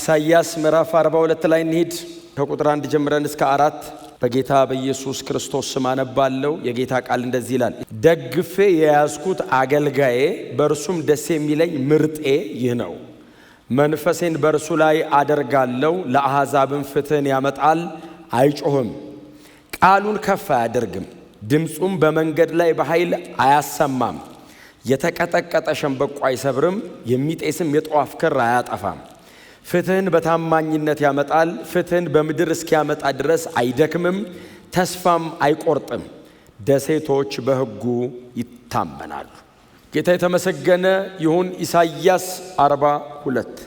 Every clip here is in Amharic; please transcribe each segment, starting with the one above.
ኢሳይያስ ምዕራፍ 42 ላይ እንሂድ። ከቁጥር 1 ጀምረን እስከ 4 በጌታ በኢየሱስ ክርስቶስ ስም አነባለሁ። የጌታ ቃል እንደዚህ ይላል። ደግፌ የያዝኩት አገልጋዬ በእርሱም ደስ የሚለኝ ምርጤ ይህ ነው። መንፈሴን በእርሱ ላይ አደርጋለሁ። ለአሕዛብም ፍትሕን ያመጣል፣ አይጮህም፣ ቃሉን ከፍ አያደርግም፣ ድምፁም በመንገድ ላይ በኃይል አያሰማም። የተቀጠቀጠ ሸምበቆ አይሰብርም፣ የሚጤስም የጧፍ ክር አያጠፋም። ፍትሕን በታማኝነት ያመጣል፣ ፍትሕን በምድር እስኪያመጣ ድረስ አይደክምም፣ ተስፋም አይቆርጥም። ደሴቶች በሕጉ ይታመናሉ። ጌታ የተመሰገነ ይሁን። ኢሳይያስ 42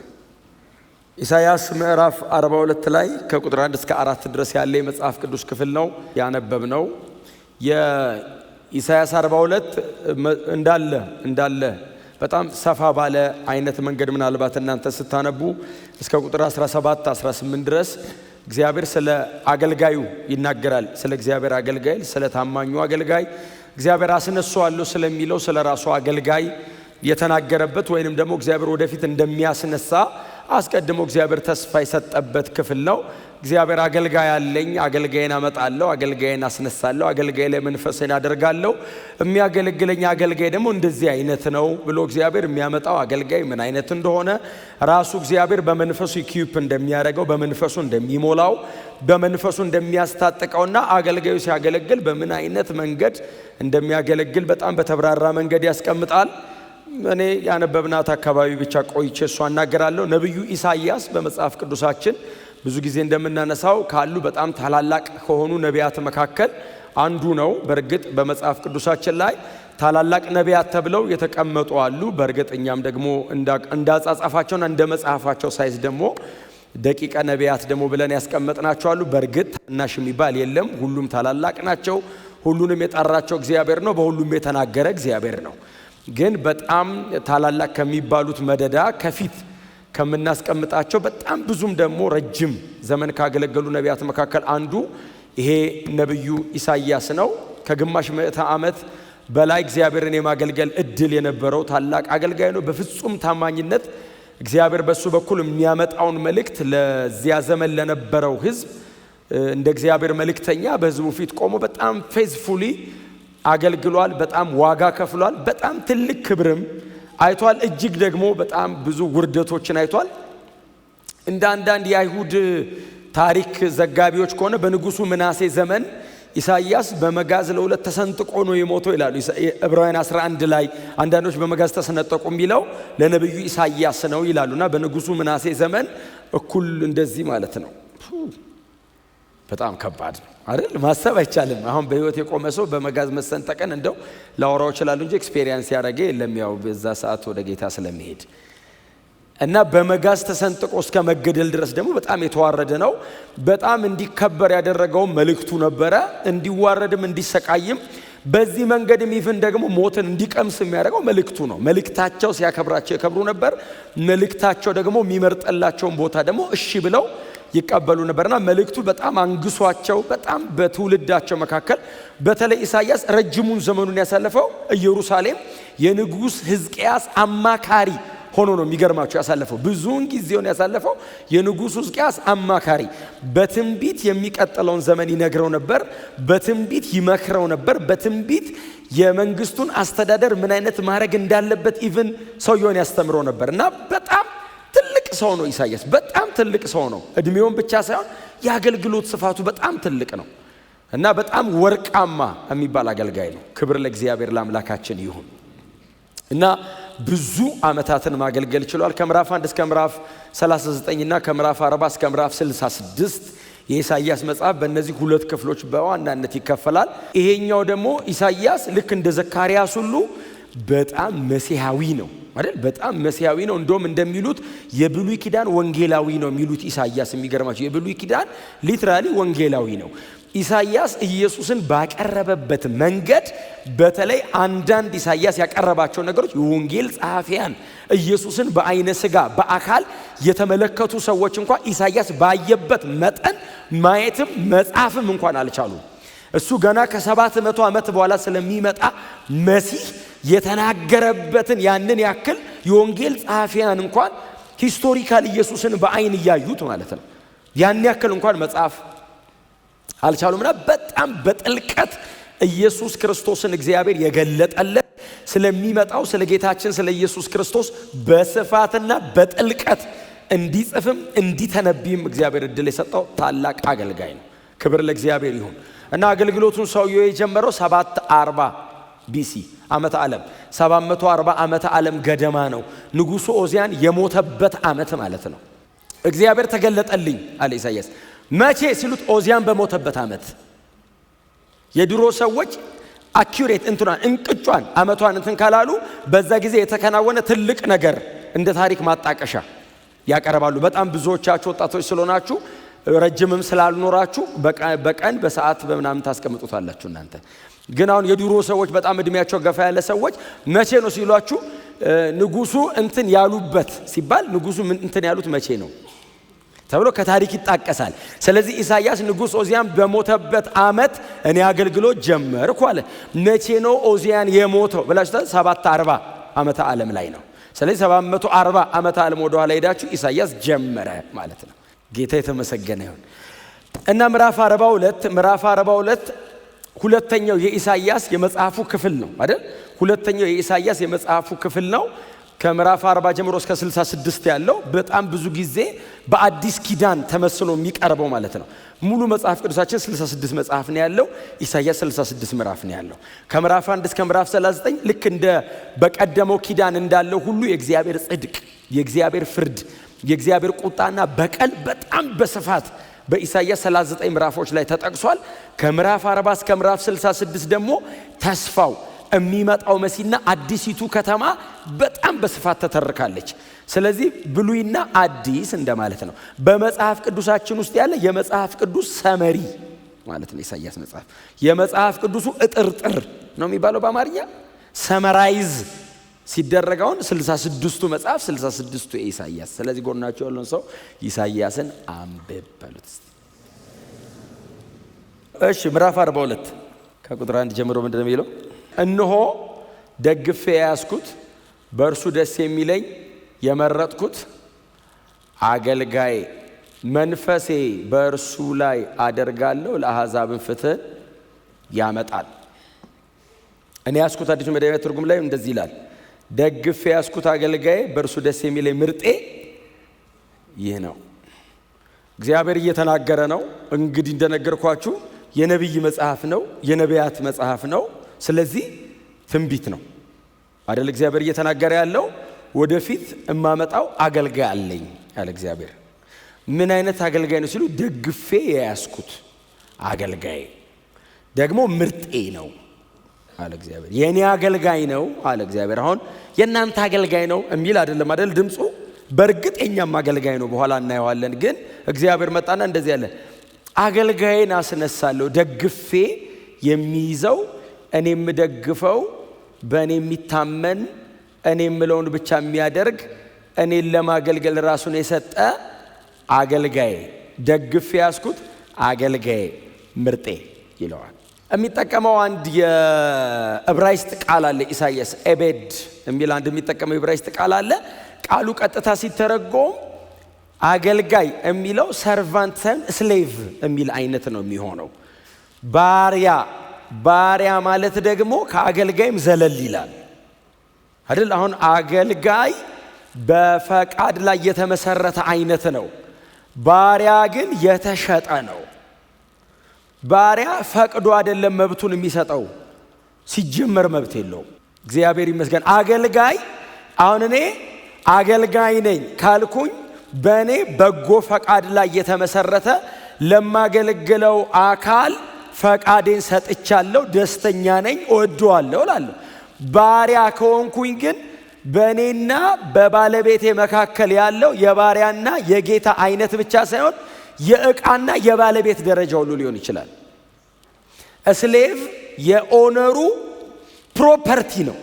ኢሳይያስ ምዕራፍ 42 ላይ ከቁጥር 1 እስከ 4 ድረስ ያለ የመጽሐፍ ቅዱስ ክፍል ነው ያነበብነው። የኢሳይያስ 42 እንዳለ በጣም ሰፋ ባለ አይነት መንገድ ምናልባት እናንተ ስታነቡ እስከ ቁጥር 17 18 ድረስ እግዚአብሔር ስለ አገልጋዩ ይናገራል። ስለ እግዚአብሔር አገልጋይ፣ ስለ ታማኙ አገልጋይ እግዚአብሔር አስነሳዋለሁ ስለሚለው ስለ ራሱ አገልጋይ የተናገረበት ወይንም ደግሞ እግዚአብሔር ወደፊት እንደሚያስነሳ አስቀድሞ እግዚአብሔር ተስፋ የሰጠበት ክፍል ነው። እግዚአብሔር አገልጋይ አለኝ፣ አገልጋይን አመጣለሁ፣ አገልጋይን አስነሳለሁ፣ አገልጋይ ላይ መንፈሴን አደርጋለሁ፣ የሚያገለግለኝ አገልጋይ ደግሞ እንደዚህ አይነት ነው ብሎ እግዚአብሔር የሚያመጣው አገልጋይ ምን አይነት እንደሆነ ራሱ እግዚአብሔር በመንፈሱ ኢኩፕ እንደሚያደርገው፣ በመንፈሱ እንደሚሞላው፣ በመንፈሱ እንደሚያስታጥቀውና አገልጋዩ ሲያገለግል በምን አይነት መንገድ እንደሚያገለግል በጣም በተብራራ መንገድ ያስቀምጣል። እኔ ያነበብናት አካባቢ ብቻ ቆይቼ እሷ እናገራለሁ። ነብዩ ኢሳይያስ በመጽሐፍ ቅዱሳችን ብዙ ጊዜ እንደምናነሳው ካሉ በጣም ታላላቅ ከሆኑ ነቢያት መካከል አንዱ ነው። በእርግጥ በመጽሐፍ ቅዱሳችን ላይ ታላላቅ ነቢያት ተብለው የተቀመጡ አሉ። በእርግጥ እኛም ደግሞ እንዳጻጻፋቸውና እንደ መጽሐፋቸው ሳይዝ ደግሞ ደቂቀ ነቢያት ደግሞ ብለን ያስቀመጥናቸው አሉ። በእርግጥ ታናሽ የሚባል የለም፣ ሁሉም ታላላቅ ናቸው። ሁሉንም የጠራቸው እግዚአብሔር ነው፣ በሁሉም የተናገረ እግዚአብሔር ነው። ግን በጣም ታላላቅ ከሚባሉት መደዳ ከፊት ከምናስቀምጣቸው በጣም ብዙም ደግሞ ረጅም ዘመን ካገለገሉ ነቢያት መካከል አንዱ ይሄ ነብዩ ኢሳይያስ ነው። ከግማሽ ምዕተ ዓመት በላይ እግዚአብሔርን የማገልገል እድል የነበረው ታላቅ አገልጋይ ነው። በፍጹም ታማኝነት እግዚአብሔር በሱ በኩል የሚያመጣውን መልእክት ለዚያ ዘመን ለነበረው ሕዝብ እንደ እግዚአብሔር መልእክተኛ በሕዝቡ ፊት ቆሞ በጣም ፌዝፉሊ አገልግሏል። በጣም ዋጋ ከፍሏል። በጣም ትልቅ ክብርም አይቷል። እጅግ ደግሞ በጣም ብዙ ውርደቶችን አይቷል። እንደ አንዳንድ የአይሁድ ታሪክ ዘጋቢዎች ከሆነ በንጉሱ ምናሴ ዘመን ኢሳይያስ በመጋዝ ለሁለት ተሰንጥቆ ነው የሞተው ይላሉ። ዕብራውያን 11 ላይ አንዳንዶች በመጋዝ ተሰነጠቁ የሚለው ለነብዩ ኢሳይያስ ነው ይላሉና በንጉሱ ምናሴ ዘመን እኩል እንደዚህ ማለት ነው። በጣም ከባድ ነው አይደል? ማሰብ አይቻልም። አሁን በህይወት የቆመ ሰው በመጋዝ መሰንጠቀን እንደው ላወራው ይችላል እንጂ ኤክስፒሪየንስ ያደረገ የለም፣ ያው በዛ ሰዓት ወደ ጌታ ስለሚሄድ እና በመጋዝ ተሰንጥቆ እስከ መገደል ድረስ ደግሞ በጣም የተዋረደ ነው። በጣም እንዲከበር ያደረገው መልእክቱ ነበረ፣ እንዲዋረድም እንዲሰቃይም በዚህ መንገድም ይፍን ደግሞ ሞትን እንዲቀምስ የሚያደርገው መልእክቱ ነው። መልእክታቸው ሲያከብራቸው ይከብሩ ነበር። መልእክታቸው ደግሞ የሚመርጠላቸውን ቦታ ደግሞ እሺ ብለው ይቀበሉ ነበርና መልእክቱ በጣም አንግሷቸው በጣም በትውልዳቸው መካከል በተለይ ኢሳይያስ ረጅሙን ዘመኑን ያሳለፈው ኢየሩሳሌም የንጉስ ሕዝቅያስ አማካሪ ሆኖ ነው። የሚገርማቸው ያሳለፈው ብዙውን ጊዜውን ያሳለፈው የንጉስ ሕዝቅያስ አማካሪ፣ በትንቢት የሚቀጥለውን ዘመን ይነግረው ነበር፣ በትንቢት ይመክረው ነበር፣ በትንቢት የመንግስቱን አስተዳደር ምን አይነት ማድረግ እንዳለበት ኢቭን ሰውየውን ያስተምረው ነበርና በጣም ትልቅ ሰው ነው ኢሳይያስ። በጣም ትልቅ ሰው ነው። እድሜውን ብቻ ሳይሆን የአገልግሎት ስፋቱ በጣም ትልቅ ነው እና በጣም ወርቃማ የሚባል አገልጋይ ነው። ክብር ለእግዚአብሔር ለአምላካችን ይሁን እና ብዙ ዓመታትን ማገልገል ችሏል። ከምዕራፍ 1 እስከ ምዕራፍ 39 እና ከምዕራፍ 40 እስከ ምዕራፍ 66 የኢሳይያስ መጽሐፍ በእነዚህ ሁለት ክፍሎች በዋናነት ይከፈላል። ይሄኛው ደግሞ ኢሳይያስ ልክ እንደ ዘካርያስ ሁሉ በጣም መሲሐዊ ነው አይደል? በጣም መሲሐዊ ነው። እንደውም እንደሚሉት የብሉይ ኪዳን ወንጌላዊ ነው የሚሉት ኢሳይያስ። የሚገርማቸው የብሉይ ኪዳን ሊትራሊ ወንጌላዊ ነው። ኢሳይያስ ኢየሱስን ባቀረበበት መንገድ በተለይ አንዳንድ ኢሳይያስ ያቀረባቸው ነገሮች የወንጌል ጸሐፊያን ኢየሱስን በአይነ ሥጋ በአካል የተመለከቱ ሰዎች እንኳን ኢሳይያስ ባየበት መጠን ማየትም መጻፍም እንኳን አልቻሉም። እሱ ገና ከ700 ዓመት በኋላ ስለሚመጣ መሲህ የተናገረበትን ያንን ያክል የወንጌል ጸሐፊያን እንኳን ሂስቶሪካል ኢየሱስን በአይን ያዩት ማለት ነው። ያን ያክል እንኳን መጽሐፍ አልቻሉምና በጣም በጥልቀት ኢየሱስ ክርስቶስን እግዚአብሔር የገለጠለት ስለሚመጣው ስለ ጌታችን ስለ ኢየሱስ ክርስቶስ በስፋትና በጥልቀት እንዲጽፍም እንዲተነብይም እግዚአብሔር እድል የሰጠው ታላቅ አገልጋይ ነው። ክብር ለእግዚአብሔር ይሁን። እና አገልግሎቱን ሰውየው የጀመረው 740 ቢሲ ዓመተ ዓለም 740 ዓመተ ዓለም ገደማ ነው። ንጉሡ ኦዚያን የሞተበት ዓመት ማለት ነው። እግዚአብሔር ተገለጠልኝ አለ ኢሳይያስ። መቼ ሲሉት ኦዚያን በሞተበት ዓመት። የድሮ ሰዎች አኩሬት እንቅጯን ዓመቷን ካላሉ በዛ ጊዜ የተከናወነ ትልቅ ነገር እንደ ታሪክ ማጣቀሻ ያቀርባሉ። በጣም ብዙዎቻችሁ ወጣቶች ስለሆናችሁ ረጅምም ስላልኖራችሁ በቀን በሰዓት በምናምን ታስቀምጡታላችሁ። እናንተ ግን አሁን የድሮ ሰዎች በጣም እድሜያቸው ገፋ ያለ ሰዎች መቼ ነው ሲሏችሁ ንጉሡ ያሉበት ሲባል ንጉሡ ያሉት መቼ ነው ተብሎ ከታሪክ ይጣቀሳል። ስለዚህ ኢሳይያስ ንጉሥ ኦዚያን በሞተበት ዓመት እኔ አገልግሎት ጀመርኩ አለ። መቼ ነው ኦዚያን የሞተው ብላችሁ 740 ዓመተ ዓለም ላይ ነው። ስለዚህ 740 ዓመተ ዓለም ወደ ኋላ ሄዳችሁ ኢሳይያስ ጀመረ ማለት ነው። ጌታ የተመሰገነ ይሁን። እና ምዕራፍ 42 ሁለተኛው የኢሳይያስ የመጽሐፉ ክፍል ነው አይደል? ሁለተኛው የኢሳይያስ የመጽሐፉ ክፍል ነው። ከምዕራፍ 40 ጀምሮ እስከ 66 ያለው በጣም ብዙ ጊዜ በአዲስ ኪዳን ተመስሎ የሚቀርበው ማለት ነው። ሙሉ መጽሐፍ ቅዱሳችን 66 መጽሐፍ ነው ያለው። ኢሳይያስ 66 ምዕራፍ ነው ያለው። ከምዕራፍ 1 እስከ ምዕራፍ 39 ልክ እንደ በቀደመው ኪዳን እንዳለው ሁሉ የእግዚአብሔር ጽድቅ፣ የእግዚአብሔር ፍርድ፣ የእግዚአብሔር ቁጣና በቀል በጣም በስፋት በኢሳይያስ 39 ምዕራፎች ላይ ተጠቅሷል። ከምዕራፍ 40 እስከ ምዕራፍ 66 ደግሞ ተስፋው የሚመጣው መሲና አዲሲቱ ከተማ በጣም በስፋት ተተርካለች። ስለዚህ ብሉይና አዲስ እንደማለት ነው። በመጽሐፍ ቅዱሳችን ውስጥ ያለ የመጽሐፍ ቅዱስ ሰመሪ ማለት ነው። ኢሳይያስ መጽሐፍ የመጽሐፍ ቅዱሱ እጥርጥር ነው የሚባለው በአማርኛ ሰመራይዝ ሲደረጋውን 66ቱ መጽሐፍ 66ቱ ኢሳይያስ። ስለዚህ ጎናቸው ያለውን ሰው ኢሳይያስን አንብብ በሉት። እሺ ምዕራፍ 42 ከቁጥር 1 ጀምሮ ምንድነው የሚለው? እነሆ ደግፌ ያስኩት በእርሱ ደስ የሚለኝ የመረጥኩት አገልጋይ መንፈሴ በእርሱ ላይ አደርጋለሁ፣ ለአሕዛብን ፍትህ ያመጣል። እኔ ያስኩት አዲሱ መደበኛ ትርጉም ላይ እንደዚህ ይላል፣ ደግፌ ያስኩት አገልጋይ በእርሱ ደስ የሚለኝ ምርጤ ይህ ነው። እግዚአብሔር እየተናገረ ነው። እንግዲህ እንደነገርኳችሁ የነቢይ መጽሐፍ ነው፣ የነቢያት መጽሐፍ ነው። ስለዚህ ትንቢት ነው አይደል? እግዚአብሔር እየተናገረ ያለው ወደፊት እማመጣው አገልጋይ አለኝ ያለ እግዚአብሔር። ምን አይነት አገልጋይ ነው ሲሉ ደግፌ የያዝኩት አገልጋይ ደግሞ ምርጤ ነው አለ እግዚአብሔር። የኔ አገልጋይ ነው አለ እግዚአብሔር። አሁን የእናንተ አገልጋይ ነው የሚል አይደለም አይደል ድምፁ። በእርግጥ የኛም አገልጋይ ነው፣ በኋላ እናየዋለን። ግን እግዚአብሔር መጣና እንደዚህ ያለ አገልጋይን አስነሳለሁ፣ ደግፌ የሚይዘው እኔ የምደግፈው በእኔ የሚታመን እኔ የምለውን ብቻ የሚያደርግ እኔን ለማገልገል ራሱን የሰጠ አገልጋይ ደግፌ ያስኩት አገልጋይ ምርጤ ይለዋል። የሚጠቀመው አንድ የዕብራይስጥ ቃል አለ ኢሳይያስ ኤቤድ የሚል አንድ የሚጠቀመው የዕብራይስጥ ቃል አለ። ቃሉ ቀጥታ ሲተረጎም አገልጋይ የሚለው ሰርቫንት ሳይሆን ስሌቭ የሚል አይነት ነው የሚሆነው። ባሪያ ማለት ደግሞ ከአገልጋይም ዘለል ይላል አይደል? አሁን አገልጋይ በፈቃድ ላይ የተመሰረተ አይነት ነው። ባሪያ ግን የተሸጠ ነው። ባሪያ ፈቅዶ አይደለም መብቱን የሚሰጠው፣ ሲጀመር መብት የለውም። እግዚአብሔር ይመስገን። አገልጋይ አሁን እኔ አገልጋይ ነኝ ካልኩኝ በእኔ በጎ ፈቃድ ላይ የተመሰረተ ለማገለግለው አካል ፈቃዴን ሰጥቻለሁ፣ ደስተኛ ነኝ፣ እወደዋለሁ እላለሁ። ባሪያ ከሆንኩኝ ግን በእኔና በባለቤቴ መካከል ያለው የባሪያና የጌታ አይነት ብቻ ሳይሆን የዕቃና የባለቤት ደረጃ ሁሉ ሊሆን ይችላል። ስሌቭ የኦነሩ ፕሮፐርቲ ነው።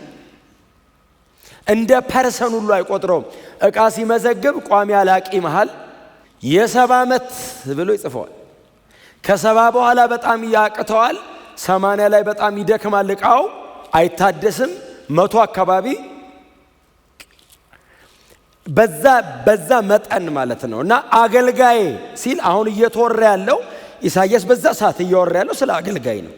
እንደ ፐርሰን ሁሉ አይቆጥረውም። ዕቃ ሲመዘግብ ቋሚ አላቂ መሃል የ70 ዓመት ብሎ ይጽፈዋል። ከ70 በኋላ በጣም ያቅተዋል። 80 ላይ በጣም ይደክማል። ዕቃው አይታደስም። 100 አካባቢ በዛ መጠን ማለት ነው። እና አገልጋይ ሲል አሁን እየተወራ ያለው ኢሳይያስ በዛ ሰዓት እያወራ ያለው ስለ አገልጋይ ነው።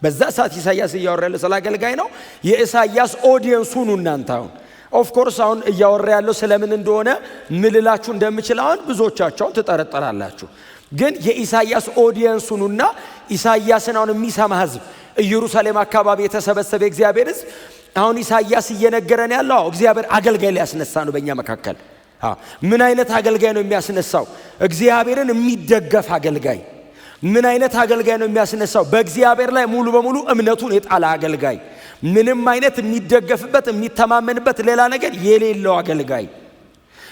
በዛ ሰዓት ኢሳይያስ እያወራ ያለው ስለ አገልጋይ ነው። የኢሳይያስ ኦዲየንስ ሁኑ እናንተ። አሁን ኦፍ ኮርስ አሁን እያወራ ያለው ስለምን እንደሆነ ምልላችሁ እንደምችል አሁን ብዙዎቻችሁ ትጠረጠራላችሁ። ግን የኢሳይያስ ኦዲየንስ ሁኑና ኢሳይያስን አሁን የሚሰማ ህዝብ፣ ኢየሩሳሌም አካባቢ የተሰበሰበ እግዚአብሔር ህዝብ አሁን ኢሳይያስ እየነገረን ያለው እግዚአብሔር አገልጋይ ሊያስነሳ ነው በእኛ መካከል። ምን አይነት አገልጋይ ነው የሚያስነሳው? እግዚአብሔርን የሚደገፍ አገልጋይ። ምን አይነት አገልጋይ ነው የሚያስነሳው? በእግዚአብሔር ላይ ሙሉ በሙሉ እምነቱን የጣለ አገልጋይ። ምንም አይነት የሚደገፍበት የሚተማመንበት ሌላ ነገር የሌለው አገልጋይ።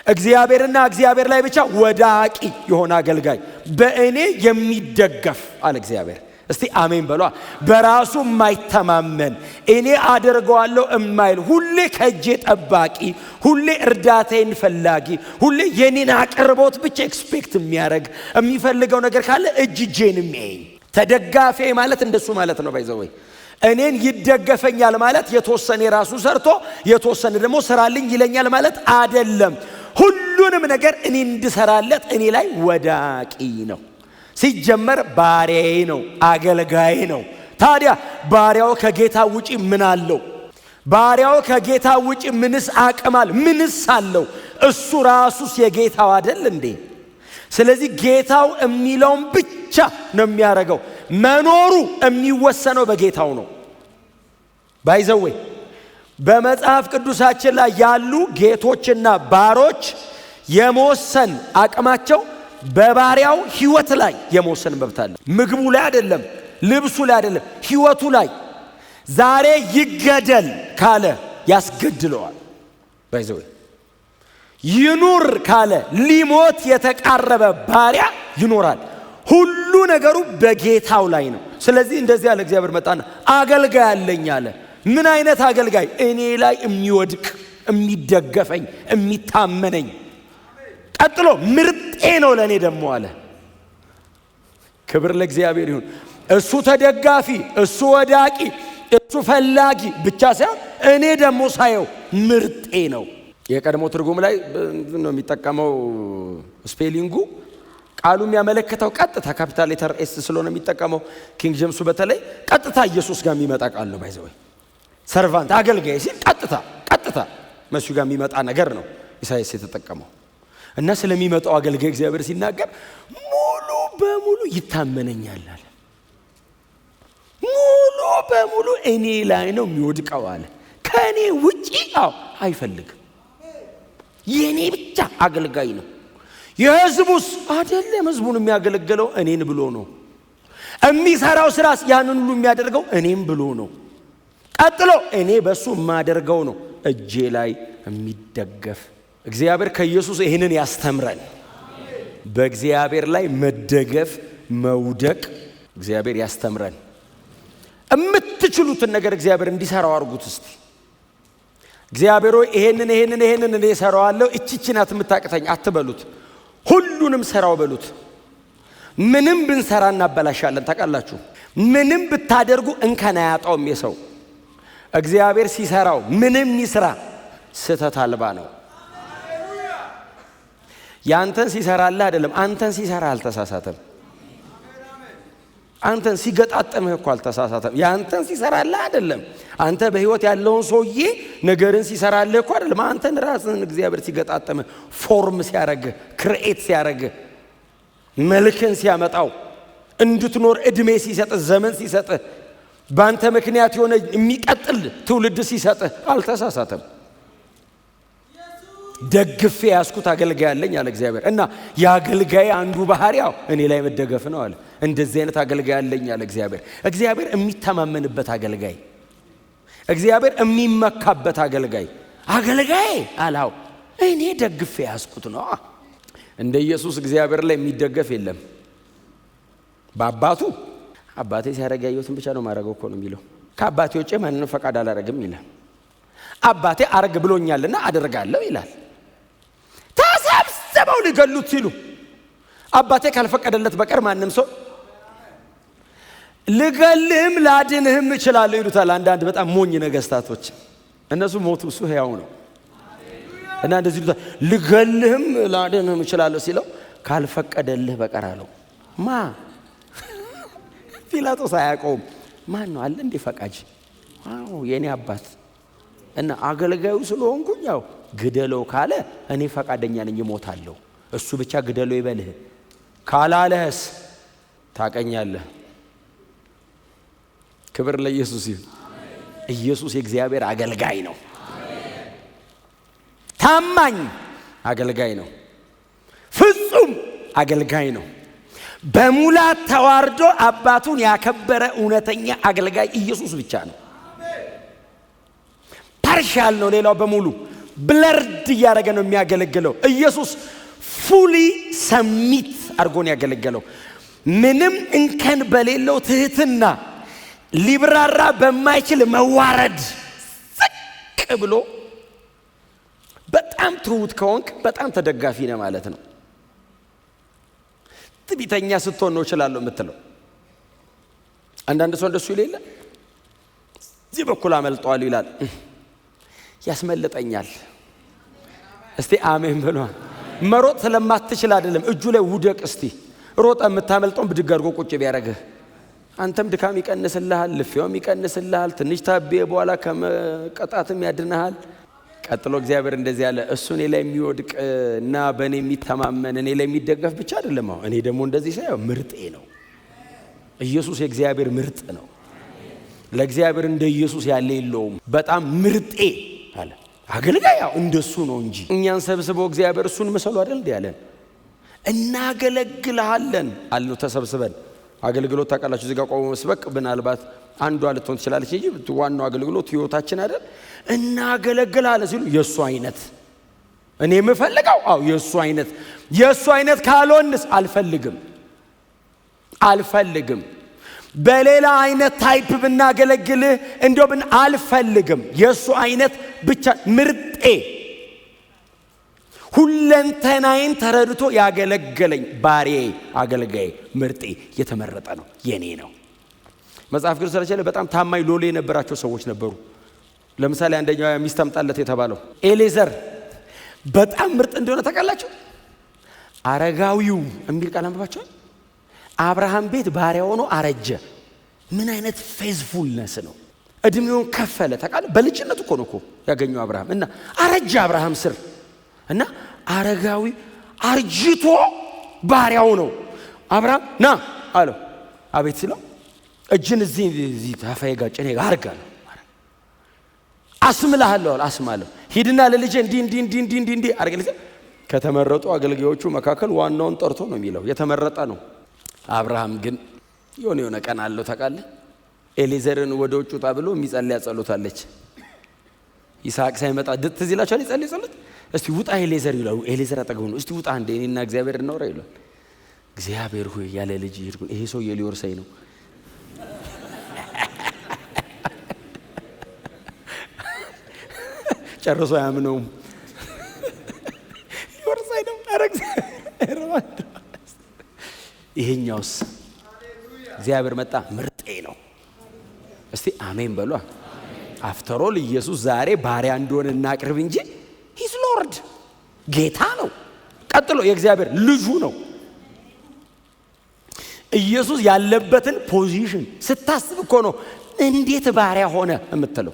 እግዚአብሔርና እግዚአብሔር ላይ ብቻ ወዳቂ የሆነ አገልጋይ። በእኔ የሚደገፍ አለ እግዚአብሔር። እስቲ አሜን በሏ። በራሱ የማይተማመን እኔ አደርገዋለሁ እማይል፣ ሁሌ ከእጄ ጠባቂ፣ ሁሌ እርዳታዬን ፈላጊ፣ ሁሌ የኔን አቅርቦት ብቻ ኤክስፔክት የሚያደርግ፣ የሚፈልገው ነገር ካለ እጄን የሚያይ ተደጋፊ ማለት እንደሱ ማለት ነው። ባይዘወይ እኔን ይደገፈኛል ማለት የተወሰነ ራሱ ሰርቶ የተወሰነ ደግሞ ስራልኝ ይለኛል ማለት አይደለም። ሁሉንም ነገር እኔ እንድሰራለት እኔ ላይ ወዳቂ ነው። ሲጀመር ባሪያዬ ነው፣ አገልጋዬ ነው። ታዲያ ባሪያው ከጌታ ውጪ ምን አለው? ባሪያው ከጌታ ውጪ ምንስ አቅማል? ምንስ አለው? እሱ ራሱስ የጌታው አይደል እንዴ? ስለዚህ ጌታው የሚለውን ብቻ ነው የሚያደርገው። መኖሩ የሚወሰነው በጌታው ነው። ባይዘዌ በመጽሐፍ ቅዱሳችን ላይ ያሉ ጌቶችና ባሮች የመወሰን አቅማቸው በባሪያው ህይወት ላይ የመወሰን መብት አለ። ምግቡ ላይ አይደለም፣ ልብሱ ላይ አይደለም፣ ህይወቱ ላይ። ዛሬ ይገደል ካለ ያስገድለዋል። ባይዘው ይኑር ካለ ሊሞት የተቃረበ ባሪያ ይኖራል። ሁሉ ነገሩ በጌታው ላይ ነው። ስለዚህ እንደዚህ ያለ እግዚአብሔር መጣና አገልጋይ አለኝ አለ። ምን አይነት አገልጋይ? እኔ ላይ የሚወድቅ የሚደገፈኝ የሚታመነኝ። ቀጥሎ ምርጤ ነው ለኔ ደግሞ አለ። ክብር ለእግዚአብሔር ይሁን። እሱ ተደጋፊ፣ እሱ ወዳቂ፣ እሱ ፈላጊ ብቻ ሳይሆን እኔ ደግሞ ሳየው ምርጤ ነው። የቀድሞ ትርጉም ላይ ነው የሚጠቀመው ስፔሊንጉ። ቃሉ የሚያመለክተው ቀጥታ ካፒታል ሌተር ኤስ ስለሆነ የሚጠቀመው ኪንግ ጄምሱ በተለይ ቀጥታ ኢየሱስ ጋር የሚመጣ ቃል ነው። ባይዘው ሰርቫንት አገልጋይ ሲል ቀጥታ መሲሁ ጋር የሚመጣ ነገር ነው ኢሳይያስ የተጠቀመው። እና ስለሚመጣው አገልጋይ እግዚአብሔር ሲናገር ሙሉ በሙሉ ይታመነኛል አለ። ሙሉ በሙሉ እኔ ላይ ነው የሚወድቀው አለ። ከእኔ ውጪ አይፈልግም። የኔ ብቻ አገልጋይ ነው። የህዝቡስ አይደለም። ህዝቡን የሚያገለግለው እኔን ብሎ ነው። የሚሰራው ስራስ ያንን ሁሉ የሚያደርገው እኔም ብሎ ነው። ቀጥሎ እኔ በሱ የማደርገው ነው እጄ ላይ የሚደገፍ። እግዚአብሔር ከኢየሱስ ይህንን ያስተምረን። በእግዚአብሔር ላይ መደገፍ መውደቅ እግዚአብሔር ያስተምረን። የምትችሉትን ነገር እግዚአብሔር እንዲሰራው አድርጉት እስቲ። እግዚአብሔር ሆይ ይሄንን እኔ እሰራዋለሁ፣ እቺ ናት የምታቅተኝ አትበሉት። ሁሉንም ሰራው በሉት። ምንም ብንሰራ እናበላሻለን። ታውቃላችሁ፣ ምንም ብታደርጉ እንከን አያጣውም የሰው። እግዚአብሔር ሲሰራው ምንም ይስራ ስህተት አልባ ነው። ያንተን ሲሰራልህ አይደለም፣ አንተን ሲሰራ አልተሳሳተም። አንተን ሲገጣጠምህ እኮ አልተሳሳተም። ያንተን ሲሰራልህ አይደለም፣ አንተ በህይወት ያለውን ሰውዬ ነገርን ሲሰራልህ እኮ አይደለም። አንተን ራስህን እግዚአብሔር ሲገጣጠምህ፣ ፎርም ሲያረግህ፣ ክሬኤት ሲያረግህ፣ መልክን ሲያመጣው፣ እንድትኖር እድሜ ሲሰጥህ፣ ዘመን ሲሰጥህ፣ በአንተ ምክንያት የሆነ የሚቀጥል ትውልድ ሲሰጥህ አልተሳሳተም። ደግፌ ያስኩት አገልጋይ አለኝ አለ እግዚአብሔር። እና የአገልጋይ አንዱ ባህሪያው እኔ ላይ መደገፍ ነው አለ። እንደዚህ አይነት አገልጋይ አለኝ አለ እግዚአብሔር። እግዚአብሔር የሚተማመንበት አገልጋይ፣ እግዚአብሔር የሚመካበት አገልጋይ አላው እኔ ደግፌ ያስኩት ነው። እንደ ኢየሱስ እግዚአብሔር ላይ የሚደገፍ የለም። በአባቱ አባቴ ሲያደርግ ያየሁትን ብቻ ነው ማድረገው እኮ ነው የሚለው። ከአባቴ ውጭ ማንንም ፈቃድ አላረግም ይላል። አባቴ አርግ ብሎኛልና አደርጋለሁ ይላል። ተሰብስበው ሊገሉት ሲሉ አባቴ ካልፈቀደለት በቀር ማንም ሰው ልገልህም ላድንህም እችላለሁ ይሉታል አንዳንድ በጣም ሞኝ ነገስታቶች። እነሱ ሞቱ፣ እሱ ሕያው ነው። እና እንደዚህ ልገልህም ላድንህም እችላለሁ ሲለው ካልፈቀደልህ በቀር አለው። ማ ጲላጦስ አያውቀውም። ማን ነው አለ እንዴ ፈቃጅ? አዎ የኔ አባት እና አገልጋዩ ስለሆንኩኝ ያው ግደለው ካለ እኔ ፈቃደኛ ነኝ እሞታለሁ። እሱ ብቻ ግደለው ይበልህ ካላለህስ ታቀኛለህ። ክብር ለኢየሱስ ይሁን። ኢየሱስ የእግዚአብሔር አገልጋይ ነው። ታማኝ አገልጋይ ነው። ፍጹም አገልጋይ ነው። በሙላት ተዋርዶ አባቱን ያከበረ እውነተኛ አገልጋይ ኢየሱስ ብቻ ነው። ፓርሻል ነው። ሌላው በሙሉ ብለርድ እያደረገ ነው የሚያገለግለው። ኢየሱስ ፉሊ ሰሚት አድርጎን ያገለገለው ምንም እንከን በሌለው ትህትና ሊብራራ በማይችል መዋረድ ዝቅ ብሎ በጣም ትሁት ከሆንክ በጣም ተደጋፊ ነህ ማለት ነው። ትዕቢተኛ ስትሆን ነው እችላለሁ የምትለው። አንዳንድ ሰው እንደሱ ይላል፣ እዚህ በኩል አመልጠዋል ይላል። ያስመልጠኛል። እስቲ አሜን በሉ። መሮጥ ስለማትችል አይደለም፣ እጁ ላይ ውደቅ። እስቲ ሮጠ የምታመልጠውን ብድግ አድርጎ ቁጭ ቢያረግህ አንተም ድካም ይቀንስልሃል፣ ልፊያውም ይቀንስልሃል። ትንሽ ታቤ በኋላ ከመቀጣትም ያድንሃል። ቀጥሎ እግዚአብሔር እንደዚህ ያለ እሱ እኔ ላይ የሚወድቅ እና በእኔ የሚተማመን እኔ ላይ የሚደገፍ ብቻ አይደለም። እኔ ደግሞ እንደዚህ ሳይሆን ምርጤ ነው። ኢየሱስ የእግዚአብሔር ምርጥ ነው። ለእግዚአብሔር እንደ ኢየሱስ ያለ የለውም። በጣም ምርጤ አለ። አገልጋይ ያው እንደሱ ነው እንጂ እኛን ሰብስበው እግዚአብሔር እሱን መሰሉ አይደል እንዴ ያለን። እናገለግልሃለን አሉ ተሰብስበን። አገልግሎት ታውቃላችሁ፣ እዚህ ጋር ቆሞ መስበክ ምናልባት አንዷ ልትሆን ትችላለች እንጂ ዋናው አገልግሎት ህይወታችን አይደል። እናገለግልሃለን ሲሉ የሱ አይነት እኔ የምፈልገው የሱ አይነት ካልሆንስ አልፈልግም። በሌላ አይነት ታይፕ ብናገለግልህ እንደው አልፈልግም። የሱ አይነት ብቻ ምርጤ፣ ሁለንተናዬን ተረድቶ ያገለገለኝ ባሪያዬ፣ አገልጋዬ፣ ምርጤ፣ የተመረጠ ነው፣ የኔ ነው። መጽሐፍ ቅዱስ ስለቻለ በጣም ታማኝ ሎሌ የነበራቸው ሰዎች ነበሩ። ለምሳሌ አንደኛው ሚስት አምጣለት የተባለው ኤሌዘር በጣም ምርጥ እንደሆነ ታውቃላችሁ። አረጋዊው የሚል ቃል አንብባችሁ አብርሃም ቤት ባሪያ ሆኖ አረጀ። ምን አይነት ፌዝፉልነስ ነው! እድሜውን ከፈለ ታውቃለህ። በልጅነቱ እኮ ነው ያገኘው አብርሃም እና አረጀ አብርሃም ስር እና አረጋዊ አርጅቶ ባሪያው ነው። አብርሃም ና አለው። አቤት ሲለው እጅን እዚህ ታፋዬ ጋር ጭኔ ጋር አርጋለሁ፣ አስምልሃለሁ፣ አስማለሁ። ሂድና ለልጄ እንዲህ አርገልኝ። ከተመረጡ አገልጋዮቹ መካከል ዋናውን ጠርቶ ነው የሚለው፣ የተመረጠ ነው። አብርሃም ግን የሆነ ቀን አለው ታውቃለህ። ኤሌዘርን ወደ ውጭ ውጣ ብሎ የሚጸልያ ጸሎታለች። ይስሐቅ ሳይመጣ ትዝ ይላችኋል። ይጸልይ ጸሎት እስቲ ውጣ ኤሌዘር ይላል። ኤሌዘር አጠገቡ ነው። እስቲ ውጣ እንደ እኔና እግዚአብሔር እናወራ ይላል። እግዚአብሔር ሆይ ያለ ልጅ ይርጉን፣ ይሄ ሰው ሊወርሰኝ ነው። ጨርሶ አያምነውም። ሊወርሰኝ ነው። ይሄኛውስ እግዚአብሔር መጣ፣ ምርጤ ነው። እስቲ አሜን በሏ። አፍተሮል ኢየሱስ ዛሬ ባሪያ እንደሆነ እናቅርብ እንጂ ሂዝ ሎርድ ጌታ ነው። ቀጥሎ የእግዚአብሔር ልጁ ነው። ኢየሱስ ያለበትን ፖዚሽን ስታስብ እኮ ነው እንዴት ባሪያ ሆነ የምትለው።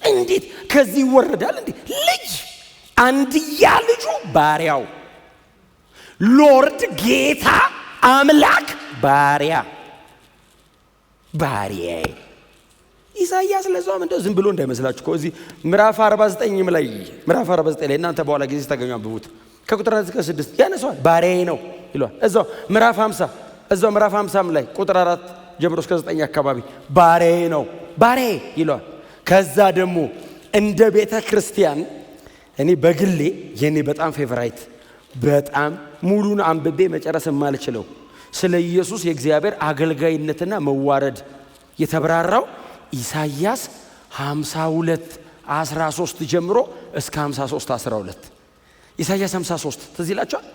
እንዴት ከዚህ ይወረዳል እንዴ? ልጅ አንድያ ልጁ ባሪያው፣ ሎርድ ጌታ አምላክ ባሪያ፣ ባሪያዬ። ኢሳይያስ ለዛም እንደው ዝም ብሎ እንዳይመስላችሁ እኮ እዚህ ምዕራፍ 49 ላይ እናንተ በኋላ ጊዜ ታገኙ አንብቡት። ከቁጥር 1 እስከ 6 ያነሳዋል። ባሪያዬ ነው ይሏል። እዛው ምዕራፍ 50 ላይ ቁጥር 4 ጀምሮ እስከ 9 አካባቢ ባሪያዬ ነው፣ ባሪያዬ ይሏል። ከዛ ደግሞ እንደ ቤተ ክርስቲያን እኔ በግሌ የኔ በጣም ፌቨራይት በጣም ሙሉን አንብቤ መጨረስ የማልችለው ስለ ኢየሱስ የእግዚአብሔር አገልጋይነትና መዋረድ የተብራራው ኢሳይያስ 52:13 ጀምሮ እስከ 53:12 ኢሳይያስ 53 ትዝ ይላችኋል።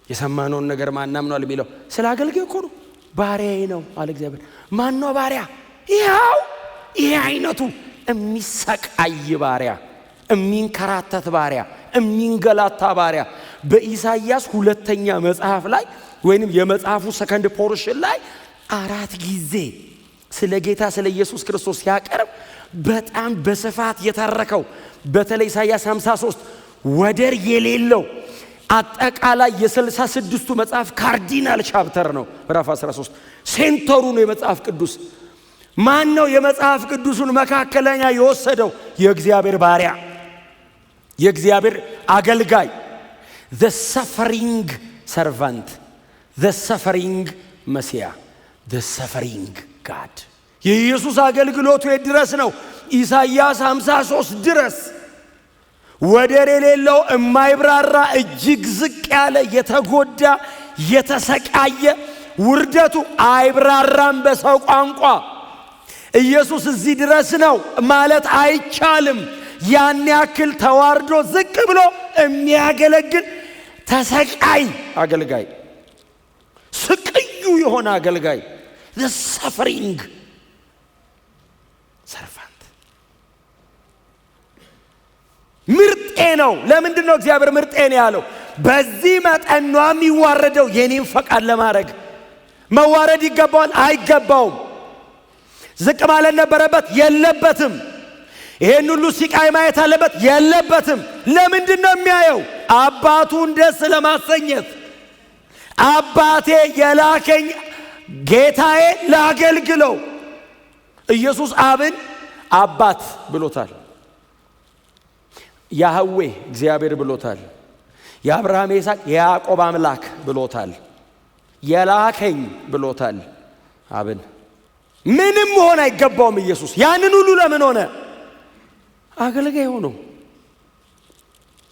የሰማነውን ነገር ማናም ነው የሚለው ስለ አገልጋይ እኮ ነው። ባሪያዬ ነው አለ እግዚአብሔር። ማን ነው ባሪያ? ይሄ አይነቱ የሚሰቃይ ባሪያ እሚንከራተት ባሪያ፣ እሚንገላታ ባሪያ። በኢሳይያስ ሁለተኛ መጽሐፍ ላይ ወይንም የመጽሐፉ ሰከንድ ፖርሽን ላይ 4 ጊዜ ስለ ጌታ ስለ ኢየሱስ ክርስቶስ ሲያቀርብ በጣም በስፋት የተረከው በተለይ ኢሳይያስ 53 ወደር የሌለው አጠቃላይ የ66ቱ መጽሐፍ ካርዲናል ቻፕተር ነው። ምዕራፍ 13 ሴንተሩ ነው የመጽሐፍ ቅዱስ። ማን ነው የመጽሐፍ ቅዱሱን መካከለኛ የወሰደው? የእግዚአብሔር ባሪያ፣ የእግዚአብሔር አገልጋይ፣ the suffering servant, the suffering መሲያ፣ the suffering God። የኢየሱስ አገልግሎቱ ድረስ ነው ኢሳይያስ 53 ድረስ ወደር የሌለው የማይብራራ እጅግ ዝቅ ያለ የተጎዳ የተሰቃየ ውርደቱ አይብራራም በሰው ቋንቋ። ኢየሱስ እዚህ ድረስ ነው ማለት አይቻልም። ያን ያክል ተዋርዶ ዝቅ ብሎ የሚያገለግል ተሰቃይ አገልጋይ፣ ስቅዩ የሆነ አገልጋይ፣ the suffering servant። ምርጤ ነው። ለምንድን ነው እግዚአብሔር ምርጤ ነው ያለው? በዚህ መጠን ነው የሚዋረደው የኔን ፈቃድ ለማድረግ። መዋረድ ይገባዋል? አይገባውም። ዝቅ ማለት ነበረበት? የለበትም። ይሄን ሁሉ ሲቃይ ማየት አለበት? የለበትም። ለምንድን ነው የሚያየው? አባቱን ደስ ለማሰኘት። አባቴ የላከኝ ጌታዬ ላገልግለው። ኢየሱስ አብን አባት ብሎታል። ያህዌ እግዚአብሔር ብሎታል። የአብርሃም የይስሐቅ የያዕቆብ አምላክ ብሎታል። የላከኝ ብሎታል አብን። ምንም መሆን አይገባውም ኢየሱስ። ያንን ሁሉ ለምን ሆነ? አገልጋይ ሆኖ።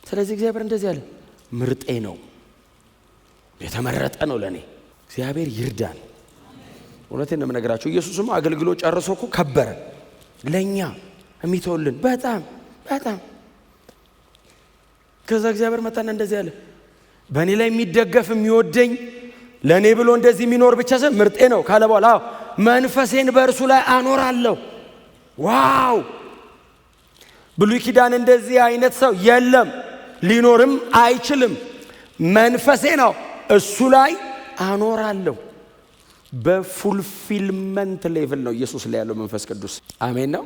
ስለዚህ እግዚአብሔር እንደዚህ አለ፣ ምርጤ ነው፣ የተመረጠ ነው ለኔ። እግዚአብሔር ይርዳን። እውነቴን ነው የምነግራችሁ። ኢየሱስም አገልግሎት ጨርሶ እኮ ከበረ ለኛ የሚተውልን በጣም በጣም። ከዛ እግዚአብሔር መጣና እንደዚህ አለ፣ በእኔ ላይ የሚደገፍ የሚወደኝ ለእኔ ብሎ እንደዚህ የሚኖር ብቻ ሳይሆን ምርጤ ነው ካለ በኋላ መንፈሴን በእርሱ ላይ አኖራለሁ። ዋው! ብሉይ ኪዳን እንደዚህ አይነት ሰው የለም፣ ሊኖርም አይችልም። መንፈሴ ነው እሱ ላይ አኖራለሁ። በፉልፊልመንት ሌቭል ነው ኢየሱስ ላይ ያለው መንፈስ ቅዱስ። አሜን ነው።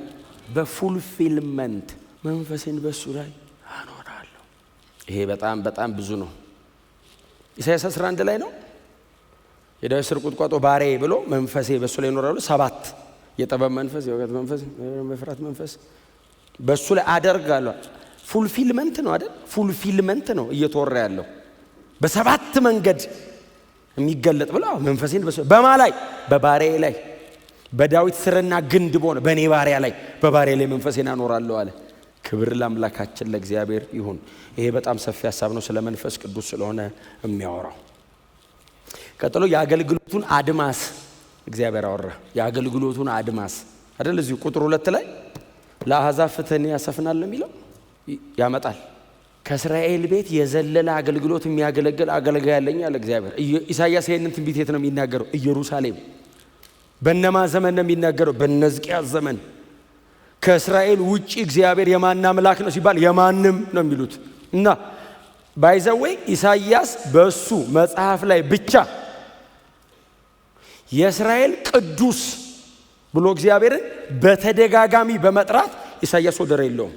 በፉልፊልመንት መንፈሴን በእሱ ላይ አኖራለሁ። ይሄ በጣም በጣም ብዙ ነው። ኢሳይያስ 11 ላይ ነው የዳዊት ስር ቁጥቋጦ ባሪያዬ ብሎ መንፈሴ በእሱ ላይ ይኖራሉ። 7 የጥበብ መንፈስ፣ የእውቀት መንፈስ፣ የፍርሃት መንፈስ በእሱ ላይ አደርጋለሁ። ፉልፊልመንት ነው አይደል? ፉልፊልመንት ነው እየተወራ ያለው በ7 መንገድ የሚገለጥ ብሎ መንፈሴን በማ ላይ? በባሪያዬ ላይ። በዳዊት ስርና ግንድ በሆነ በእኔ ባሪያ ላይ በባሪያ ላይ መንፈሴን አኖራለሁ አለ። ክብር ለአምላካችን ለእግዚአብሔር ይሁን። ይሄ በጣም ሰፊ ሀሳብ ነው፣ ስለ መንፈስ ቅዱስ ስለሆነ የሚያወራው። ቀጥሎ የአገልግሎቱን አድማስ እግዚአብሔር አወራ። የአገልግሎቱን አድማስ አይደል? እዚሁ ቁጥር 2 ላይ ለአሕዛብ ፍትህን ያሰፍናል የሚለው ያመጣል። ከእስራኤል ቤት የዘለለ አገልግሎት የሚያገለግል አገልጋይ ያለኝ አለ እግዚአብሔር። ኢሳይያስ ይህንን ትንቢት የት ነው የሚናገረው? ኢየሩሳሌም። በነማ ዘመን ነው የሚናገረው? በሕዝቅያስ ዘመን። ከእስራኤል ውጪ እግዚአብሔር የማን አምላክ ነው ሲባል የማንም ነው የሚሉት። እና ባይዘዌ ኢሳይያስ በሱ መጽሐፍ ላይ ብቻ የእስራኤል ቅዱስ ብሎ እግዚአብሔርን በተደጋጋሚ በመጥራት ኢሳይያስ ወደር የለውም።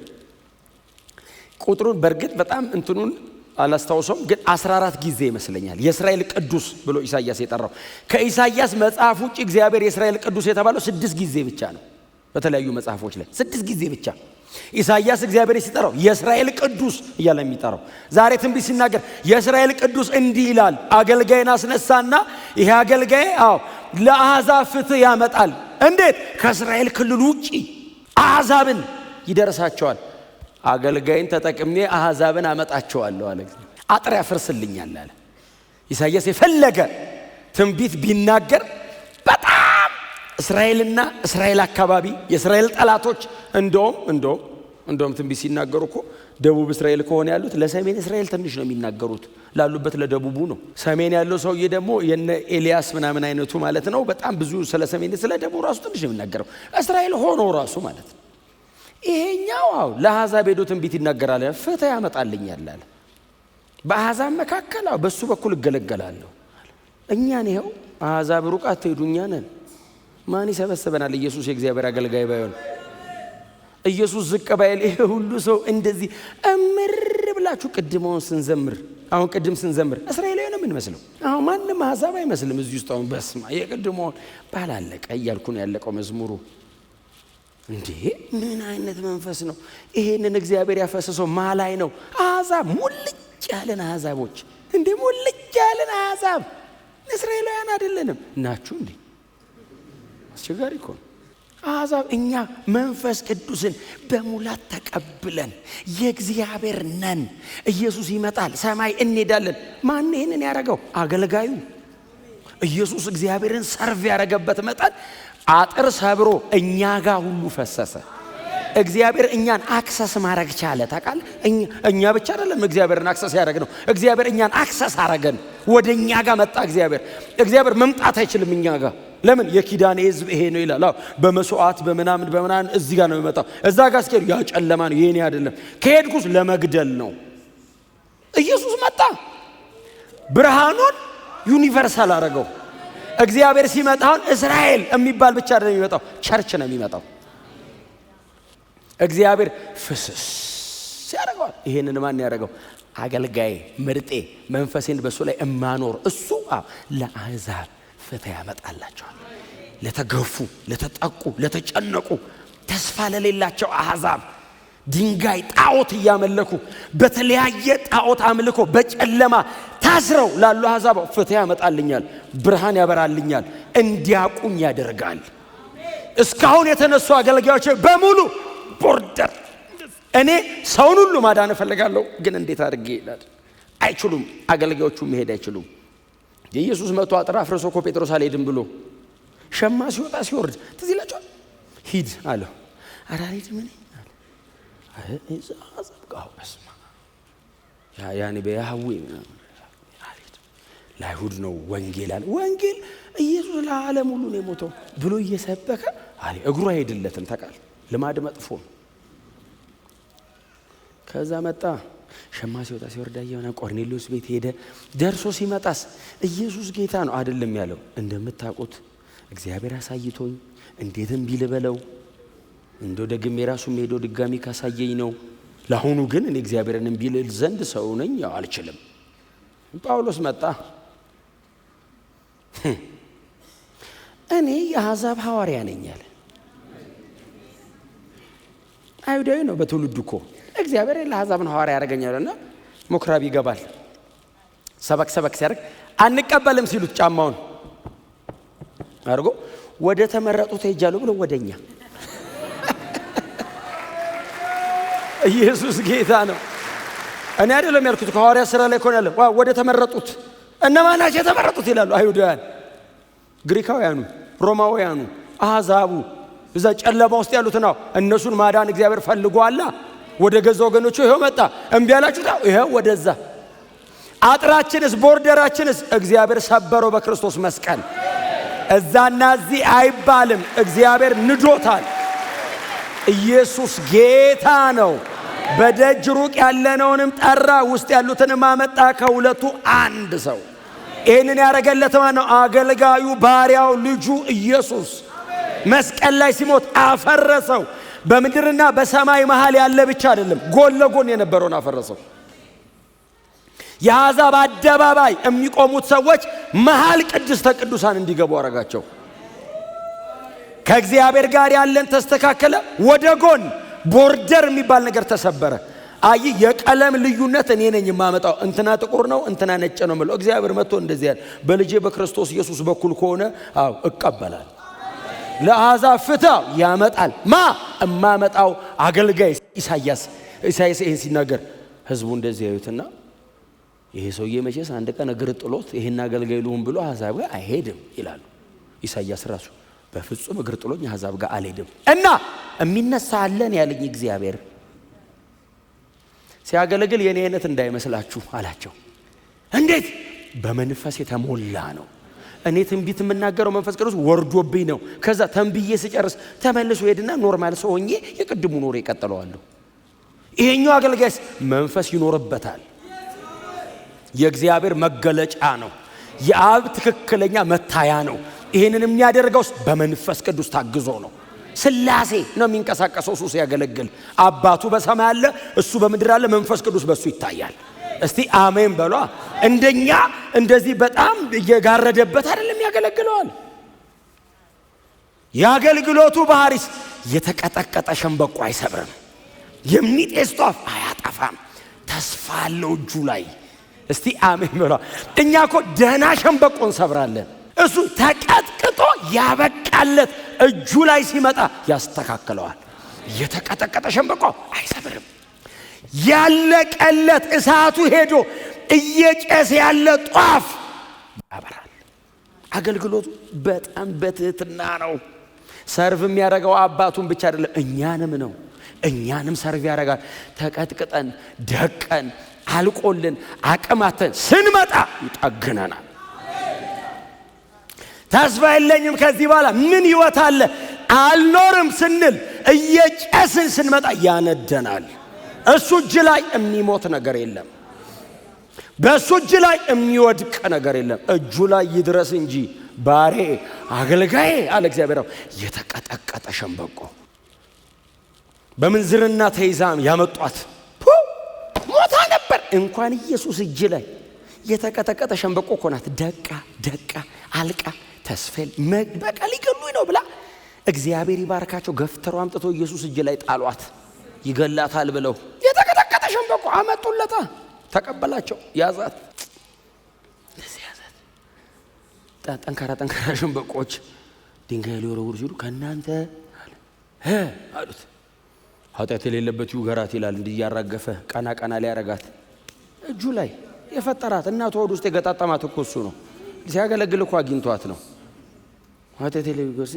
ቁጥሩን በእርግጥ በጣም እንትኑን አላስታውሰውም፣ ግን 14 ጊዜ ይመስለኛል የእስራኤል ቅዱስ ብሎ ኢሳይያስ የጠራው። ከኢሳይያስ መጽሐፍ ውጭ እግዚአብሔር የእስራኤል ቅዱስ የተባለው 6 ጊዜ ብቻ ነው። በተለያዩ መጽሐፎች ላይ 6 ጊዜ ብቻ ኢሳይያስ እግዚአብሔር ሲጠራው የእስራኤል ቅዱስ እያለ የሚጠራው። ዛሬ ትንቢት ሲናገር የእስራኤል ቅዱስ እንዲህ ይላል፣ አገልጋይን አስነሳና ይሄ አገልጋይ ለአሕዛብ ፍትህ ያመጣል። እንዴት? ከእስራኤል ክልል ውጪ አሕዛብን ይደርሳቸዋል። አገልጋይን ተጠቅሜ አሕዛብን አመጣቸዋለሁ አለ። አጥር ያፈርስልኛል አለ። ኢሳይያስ የፈለገ ትንቢት ቢናገር በጣም እስራኤልና እስራኤል አካባቢ የእስራኤል ጠላቶች እንደውም ትንቢት ሲናገሩ እኮ ደቡብ እስራኤል ከሆነ ያሉት ለሰሜን እስራኤል ትንሽ ነው የሚናገሩት፣ ላሉበት ለደቡቡ ነው። ሰሜን ያለው ሰውዬ ደግሞ የነ ኤልያስ ምናምን አይነቱ ማለት ነው። በጣም ብዙ ስለ ሰሜን ስለ ደቡብ ራሱ ትንሽ ነው የሚናገረው። እስራኤል ሆኖ ራሱ ማለት ነው። ይሄኛው ለአሕዛብ ሄዶ ትንቢት ይናገራል፣ ፍትህ ያመጣልኛል አለ። በአሕዛብ መካከል በሱ በኩል እገለገላለሁ። እኛን ይኸው አሕዛብ ሩቅ አትሄዱ፣ እኛ ነን። ማን ይሰበስበናል? ኢየሱስ የእግዚአብሔር አገልጋይ ባይሆን፣ ኢየሱስ ዝቅ ባይል ይሄ ሁሉ ሰው እንደዚህ እምር ብላችሁ ቅድመውን ስንዘምር፣ አሁን ቅድም ስንዘምር እስራኤላዊ ነው የምንመስለው። አሁን ማንም አሕዛብ አይመስልም እዚህ ውስጥ። አሁን በስማ የቅድመውን ባላለቀ እያልኩ ነው ያለቀው መዝሙሩ። እንዴ ምን አይነት መንፈስ ነው? ይሄንን እግዚአብሔር ያፈሰሰው ማላይ ነው። አሕዛብ ሙልጭ ያለን አሕዛቦች፣ እንዴ ሙልጭ ያለን አሕዛብ እስራኤላውያን አይደለንም ናችሁ እንዴ? አስቸጋሪ እኮ ነው። አሕዛብ እኛ መንፈስ ቅዱስን በሙላት ተቀብለን የእግዚአብሔር ነን። ኢየሱስ ይመጣል፣ ሰማይ እንሄዳለን። ማን ይሄንን ያደረገው? አገልጋዩ። ኢየሱስ እግዚአብሔርን ሰርቭ ያደረገበት መጠን አጥር ሰብሮ እኛ ጋር ሁሉ ፈሰሰ። እግዚአብሔር እኛን አክሰስ ማድረግ ቻለ። ታውቃለህ? እኛ ብቻ አይደለም እግዚአብሔርን አክሰስ ያደረግነው፣ እግዚአብሔር እኛን አክሰስ አደረገን። ወደ እኛ ጋር መጣ። እግዚአብሔር መምጣት አይችልም እኛ ጋር። ለምን? የኪዳን ሕዝብ ይሄ ነው ይላል። በመስዋዕት በምናምን እዚህ ጋር ነው የሚመጣው። እዛ ጋር እስኪሄድ ያ ጨለማ ነው፣ የኔ አይደለም። ከሄድኩስ ለመግደል ነው። ኢየሱስ መጣ፣ ብርሃኑን ዩኒቨርሳል አደረገው። እግዚአብሔር ሲመጣ አሁን እስራኤል የሚባል ብቻ አይደለም የሚመጣው፣ ቸርች ነው የሚመጣው። እግዚአብሔር ፍስስ ያደርገዋል። ይሄንን ማን ያደረገው? አገልጋይ ምርጤ፣ መንፈሴን በሱ ላይ እማኖር እሱ ለአሕዛብ ፍትህ ያመጣላቸዋል። ለተገፉ፣ ለተጠቁ፣ ለተጨነቁ፣ ተስፋ ለሌላቸው አሕዛብ ድንጋይ ጣዖት እያመለኩ በተለያየ ጣዖት አምልኮ በጨለማ ታስረው ላሉ አሕዛብ ፍትህ ያመጣልኛል፣ ብርሃን ያበራልኛል፣ እንዲያቁኝ ያደርጋል። እስካሁን የተነሱ አገልጋዮች በሙሉ ቦርደር እኔ ሰውን ሁሉ ማዳን እፈልጋለሁ፣ ግን እንዴት አድርጌ ይላል? አይችሉም። አገልጋዮቹ መሄድ አይችሉም። የኢየሱስ መቶ አጥር አፍርሶ እኮ ጴጥሮስ አልሄድም ብሎ ሸማ ሲወጣ ሲወርድ ትዝ ይላችኋል። ሂድ አለው። ኧረ አልሄድም እኔ አለ። እዛ አዘብቃው በስማ ያኔ በያህዌ አልሄድም፣ ለአይሁድ ነው ወንጌል አለ። ወንጌል ኢየሱስ ለዓለም ሁሉ ነው የሞተው ብሎ እየሰበከ አለ። እግሩ አይሄድለትም። ታውቃለህ? ልማድ መጥፎ ነው። ከዛ መጣ። ሸማ ሲወጣ ሲወርዳ የሆነ ቆርኔሌዎስ ቤት ሄደ። ደርሶ ሲመጣስ ኢየሱስ ጌታ ነው አይደለም ያለው? እንደምታውቁት እግዚአብሔር አሳይቶኝ እንዴትም ቢልበለው እንደው ደግሜ ራሱም ሄዶ ድጋሚ ካሳየኝ ነው። ለአሁኑ ግን እኔ እግዚአብሔርንም ቢልል ዘንድ ሰው ነኝ፣ ያው አልችልም። ጳውሎስ መጣ። እኔ የአሕዛብ ሐዋርያ ነኝ አለ። አይሁዳዊ ነው በትውልዱ እኮ። እግዚአብሔር ለአሕዛብ ነው ሐዋርያ ያደረገኛልና ምኵራብ ይገባል። ሰበክ ሲያደርግ አንቀበልም ሲሉት ጫማውን አድርጎ ወደ ተመረጡት ሄጃለሁ ብሎ ወደኛ። ኢየሱስ ጌታ ነው። እኔ አይደለም ያልኩት፣ ከሐዋርያ ሥራ ላይ ኮን ያለ ወደ ተመረጡት። እነማን ናቸው የተመረጡት ይላሉ? አይሁዳውያን፣ ግሪካውያኑ፣ ሮማውያኑ፣ አሕዛቡ እዛ ጨለማ ውስጥ ያሉት ነው። እነሱን ማዳን እግዚአብሔር ፈልጓላ። ወደ ገዛ ወገኖቹ ይሄው መጣ። እምቢ አላችሁት? ይሄው ወደዛ። አጥራችንስ ቦርደራችንስ እግዚአብሔር ሰበረው በክርስቶስ መስቀል። እዛና እዚህ አይባልም። እግዚአብሔር ንዶታል። ኢየሱስ ጌታ ነው። በደጅ ሩቅ ያለነውንም ጠራ፣ ውስጥ ያሉትንም አመጣ፣ ከሁለቱ አንድ ሰው። ይህንን ያደረገለት ማን ነው? አገልጋዩ፣ ባሪያው፣ ልጁ ኢየሱስ መስቀል ላይ ሲሞት አፈረሰው። በምድርና በሰማይ መሃል ያለ ብቻ አይደለም፣ ጎን ለጎን የነበረውን አፈረሰው። የአሕዛብ አደባባይ የሚቆሙት ሰዎች መሃል ቅድስተ ቅዱሳን እንዲገቡ አረጋቸው። ከእግዚአብሔር ጋር ያለን ተስተካከለ። ወደ ጎን ቦርደር የሚባል ነገር ተሰበረ። አይ የቀለም ልዩነት እኔ ነኝ የማመጣው፣ እንትና ጥቁር ነው እንትና ነጭ ነው ማለት እግዚአብሔር መጥቶ እንደዚህ ያለ በልጄ በክርስቶስ ኢየሱስ በኩል ከሆነ እቀበላል። ለአሕዛብ ፍትህ ያመጣል። እማመጣው አገልጋይ ኢሳይያስ ይሄን ሲናገር ህዝቡ እንደዚህ ያዩትና ይሄ ሰውዬ መቼስ አንድ ቀን እግር ጥሎት ይሄን አገልጋይ ልሁን ብሎ አሕዛብ ጋር አይሄድም ይላሉ። ኢሳይያስ ራሱ በፍጹም እግር ጥሎኝ አሕዛብ ጋር አልሄድም እና የሚነሳ አለን ያለኝ እግዚአብሔር ሲያገለግል የኔ አይነት እንዳይመስላችሁ አላቸው። እንዴት? በመንፈስ የተሞላ ነው። እኔ ትንቢት የምናገረው መንፈስ ቅዱስ ወርዶብኝ ነው። ከዛ ተንብዬ ስጨርስ ተመልሶ ሄድና ኖርማል ሰው ሆኜ የቅድሙ ኖር ይቀጥለዋለሁ። ይሄኛው አገልጋይስ መንፈስ ይኖርበታል። የእግዚአብሔር መገለጫ ነው። የአብ ትክክለኛ መታያ ነው። ይሄንን የሚያደርገው በመንፈስ ቅዱስ ታግዞ ነው። ስላሴ ነው የሚንቀሳቀሰው። እሱ ሲያገለግል አባቱ በሰማይ አለ፣ እሱ በምድር አለ፣ መንፈስ ቅዱስ በሱ ይታያል። እስቲ አሜን በሏ። እንደኛ እንደዚህ በጣም እየጋረደበት አይደለም ያገለግለዋል። የአገልግሎቱ ባህሪስ የተቀጠቀጠ ሸምበቆ አይሰብርም፣ የሚጤስ ጧፍ አያጠፋም፣ ተስፋ አለው እጁ ላይ። እስቲ አሜን በሏ። እኛ እኮ ደህና ሸምበቆ እንሰብራለን፣ እሱ ተቀጥቅጦ ያበቃለት እጁ ላይ ሲመጣ ያስተካክለዋል። የተቀጠቀጠ ሸምበቆ አይሰብርም። ያለቀለት እሳቱ ሄዶ እየጨሰ ያለ ጧፍ ያበራል። አገልግሎቱ በጣም በትህትና ነው። ሰርቭ የሚያደርገው አባቱን ብቻ አይደለም እኛንም ነው። እኛንም ሰርቭ ያደርጋል። ተቀጥቅጠን ደቀን አልቆልን አቅማተን ስንመጣ ይጠግነናል። ተስፋ የለኝም ከዚህ በኋላ ምን ህይወት አለ አልኖርም ስንል እየጨስን ስንመጣ ያነደናል። እሱ እጅ ላይ የሚሞት ነገር የለም። በእሱ እጅ ላይ የሚወድቅ ነገር የለም። እጁ ላይ ይድረስ እንጂ ባሬ አገልጋዬ አለ እግዚአብሔር። የተቀጠቀጠ ሸምበቆ በምንዝርና ተይዛም ያመጧት ሞታ ነበር። እንኳን ኢየሱስ እጅ ላይ የተቀጠቀጠ ሸምበቆ እኮ ናት። ደቃ አልቃ ተስፈል በቃ ሊገሉኝ ነው ብላ እግዚአብሔር ይባርካቸው ገፍተሩ አምጥቶ ኢየሱስ እጅ ላይ ጣሏት። ይገላታል ብለው የተቀጠቀጠ ሸምበቆ አመጡለታ። ተቀበላቸው፣ ያዛት። ጠንካራ ሸምበቆች ድንጋይ ሊወረውሩ ሲሉ ከእናንተ አሉት ኃጢአት የሌለበት ይውገራት ይላል። እንዲህ እያራገፈ ቀና ሊያረጋት እጁ ላይ የፈጠራት እናቷ ሆድ ውስጥ የገጣጠማት እኮ እሱ ነው። ሲያገለግል እኮ አግኝቷት ነው። ኃጢአት የሌለበት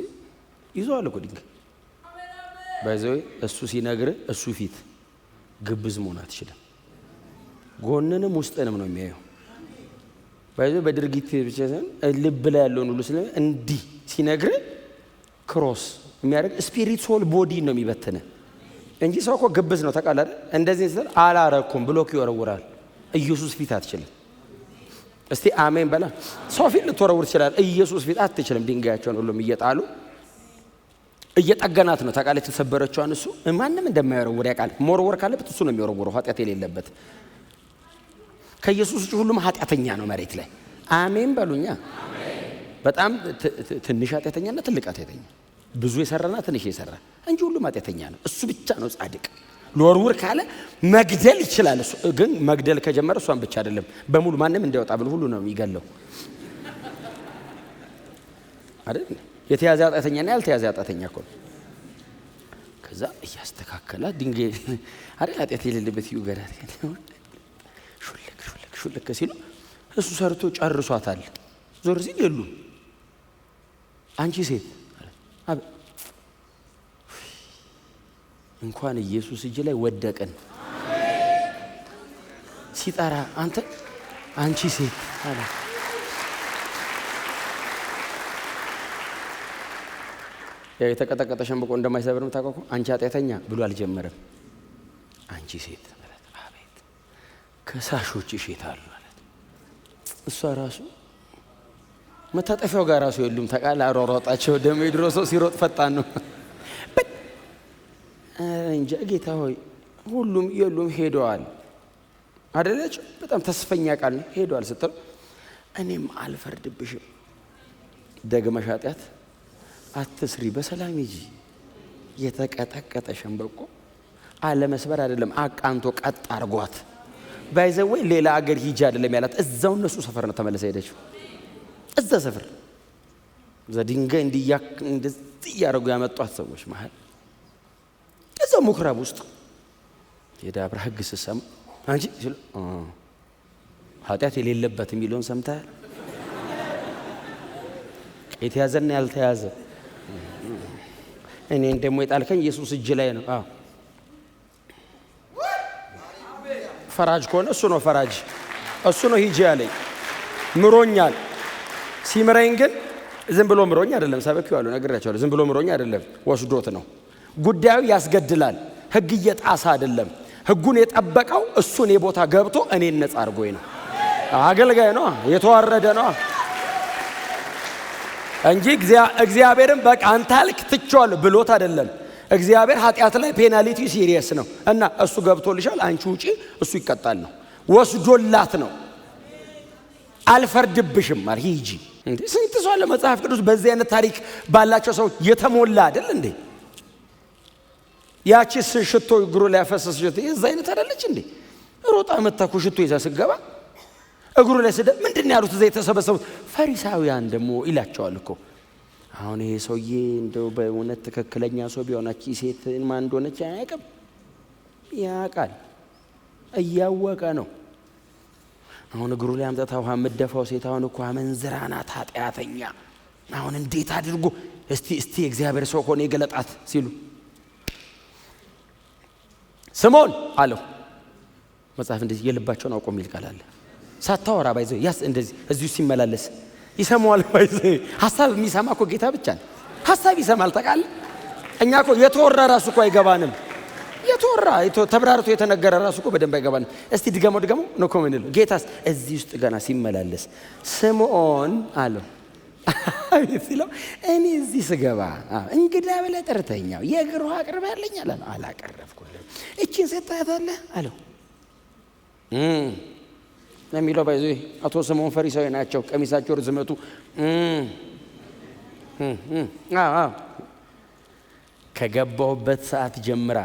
ይዟል እኮ ድንጋይ ባይዘው። እሱ ሲነግር እሱ ፊት ግብዝ መሆን አትችልም። ጎንንም ውስጥንም ነው የሚያየው። ባይዘው በድርጊት ብቻ ሳይሆን ልብ ላይ ያለውን ሁሉ ስለ እንዲህ ሲነግር ክሮስ የሚያደርግ ስፒሪት ሶል ቦዲ ነው የሚበተነ እንጂ ሰው እኮ ግብዝ ነው ተቃላደ። እንደዚህ ሲል አላረኩም ብሎክ ይወረውራል። ኢየሱስ ፊት አትችልም። እስቲ አሜን በላ። ሰው ፊት ልትወረውር ይችላል፣ ኢየሱስ ፊት አትችልም። ድንጋያቸውን ሁሉም እየጣሉ እየጠገናት ነው ተቃለች። ተሰበረችዋን እሱ ማንንም እንደማይወረውር ያውቃል። መወርወር ካለበት እሱ ነው የሚወረውረው፣ ኃጢአት የሌለበት። ከኢየሱስ ውጭ ሁሉም ኃጢአተኛ ነው መሬት ላይ። አሜን በሉኛ። በጣም ትንሽ ኃጢአተኛና ትልቅ ኃጢአተኛ፣ ብዙ የሰራና ትንሽ የሰራ እንጂ ሁሉም ኃጢአተኛ ነው። እሱ ብቻ ነው ጻድቅ። ለወርውር ካለ መግደል ይችላል። እሱ ግን መግደል ከጀመረ እሷን ብቻ አይደለም በሙሉ ማንንም እንዳይወጣ ብሎ ሁሉ ነው የሚገለው አይደል? የተያዘ ኃጢአተኛና ያልተያዘ ኃጢአተኛ እኮ ነው። ከዛ እያስተካከለ ድንጋይ አይደል ኃጢአት የሌለበት ይውገራት ሹልክ ሲሉ እሱ ሰርቶ ጨርሷታል። ዞር ሲል የሉም። አንቺ ሴት እንኳን ኢየሱስ እጅ ላይ ወደቀን ሲጠራ አንቺ ሴት አለ። የተቀጠቀጠ ሸምበቆ እንደማይሰብርም ታውቀው። አንቺ ኃጢአተኛ ብሎ አልጀመረም። አንቺ ሴት ማለት አቤት ከሳሾች ይሸታሉ ማለት። እሷ ራሱ መታጠፊያው ጋር ራሱ የሉም። ተቃላ አሯሯጣቸው። ደም የድሮ ሰው ሲሮጥ ፈጣን ነው። እንጃ ጌታ ሆይ ሁሉም የሉም ሄደዋል አይደለች? በጣም ተስፈኛ ቃል ነው። ሄደዋል ስትል እኔም አልፈርድብሽም፣ ደግመሽ ኃጢአት አትስሪ፣ በሰላም ሂጂ። የተቀጠቀጠ ሸምበቆ አለመስበር አይደለም አቃንቶ ቀጥ አርጓት። ባይዘወይ ሌላ አገር ሂጂ አይደለም ያላት፣ እዛው እነሱ ሰፈር ነው ተመለሰ ሄደችው። እዛ ሰፈር ዘድንጋይ እንደዚህ ያረጉ ያመጧት ሰዎች መሃል እዛው ምኩራብ ውስጥ የዳብራ ህግ ስሰማ አንቺ ሲሉ ኃጢአት የሌለበት የሚለውን ሰምተሃል? የተያዘና ያልተያዘ እኔን ደግሞ የጣልከኝ ኢየሱስ እጅ ላይ ነው። ፈራጅ ከሆነ እሱ ነው ፈራጅ፣ እሱ ነው ሂጂ ያለኝ፣ ምሮኛል። ሲምረኝ ግን ዝም ብሎ ምሮኝ አይደለም። ሰበኪዋለሁ ነግራቸዋለሁ። ዝም ብሎ ምሮኝ አይደለም፣ ወስዶት ነው። ጉዳዩ ያስገድላል። ሕግ እየጣሰ አይደለም። ሕጉን የጠበቀው እሱን የቦታ ገብቶ እኔን ነፃ አድርጎኝ ነው። አገልጋይ ነው፣ የተዋረደ ነው እንጂ እግዚአብሔርም በቃ አንተ አልክ ትቼዋለሁ ብሎት አይደለም። እግዚአብሔር ኃጢአት ላይ ፔናሊቲ ሲሪየስ ነው እና እሱ ገብቶልሻል አንቺ ውጪ እሱ ይቀጣል ነው። ወስዶላት ነው። አልፈርድብሽም ማለት ሂጂ እንዴ። ስንት ሰው አለ መጽሐፍ ቅዱስ በዚህ አይነት ታሪክ ባላቸው ሰው የተሞላ አይደል እንዴ? ያቺ ሽቶ እግሩ ላይ ያፈሰሰች የዛ አይነት አይደለች እንዴ? ሮጣ መጣኩ ሽቶ ይዛ ስገባ እግሩ ላይ ስደ ምንድነው ያሉት? እዛ የተሰበሰቡት ፈሪሳውያን ደግሞ ይላቸዋል እኮ አሁን ይሄ ሰውዬ እንደው በእውነት ትክክለኛ ሰው ቢሆናች ሴት ማን እንደሆነች አያውቅም። ያውቃል፣ እያወቀ ነው። አሁን እግሩ ላይ አምጥታ ውሃ የምትደፋው ሴት አሁን እኮ አመንዝራ ናት፣ ኃጢአተኛ። አሁን እንዴት አድርጎ እስቲ እግዚአብሔር ሰው ሆነ የገለጣት ሲሉ ስምዖን አለው። መጽሐፍ እንደዚህ የልባቸውን አውቆ የሚል ቃል አለ። ሳታወራ ባይዘው ያስ እንደዚህ እዚሁ ሲመላለስ ይሰማዋል። ባይዘው ሐሳብ የሚሰማ እኮ ጌታ ብቻ ነው። ሐሳብ ይሰማል። ታውቃለህ፣ እኛ እኮ የተወራ ራሱ እኮ አይገባንም። የተወራ ተብራርቶ የተነገረ ራሱ እኮ በደንብ አይገባንም። እስቲ ድገመው ነው እኮ ምን ነው ጌታስ እዚህ ውስጥ ገና ሲመላለስ ስምዖን አለው ሲለው እኔ እዚህ ስገባ እንግዳ ብለህ ጠርተኛው የእግር ውሃ አቅርበህልኝ አለ። አላቀረብኩልህም። እቺን ሰጣታለህ አለው። ለሚለው ባይዘ አቶ ስምዖን ፈሪሳዊ ናቸው። ቀሚሳቸው ርዝመቱ ከገባሁበት ሰዓት ጀምራ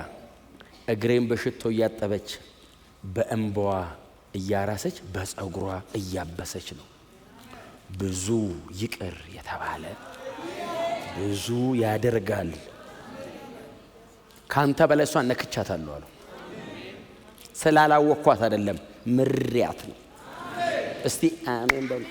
እግሬን በሽቶ እያጠበች በእንባዋ እያራሰች በፀጉሯ እያበሰች ነው። ብዙ ይቅር የተባለ ብዙ ያደርጋል። ካንተ በላይ እሷን ነክቻታለሁ አለው። ስላላወቅኳት አይደለም ምሪያት ነው። እስቲ አሜን በሉ።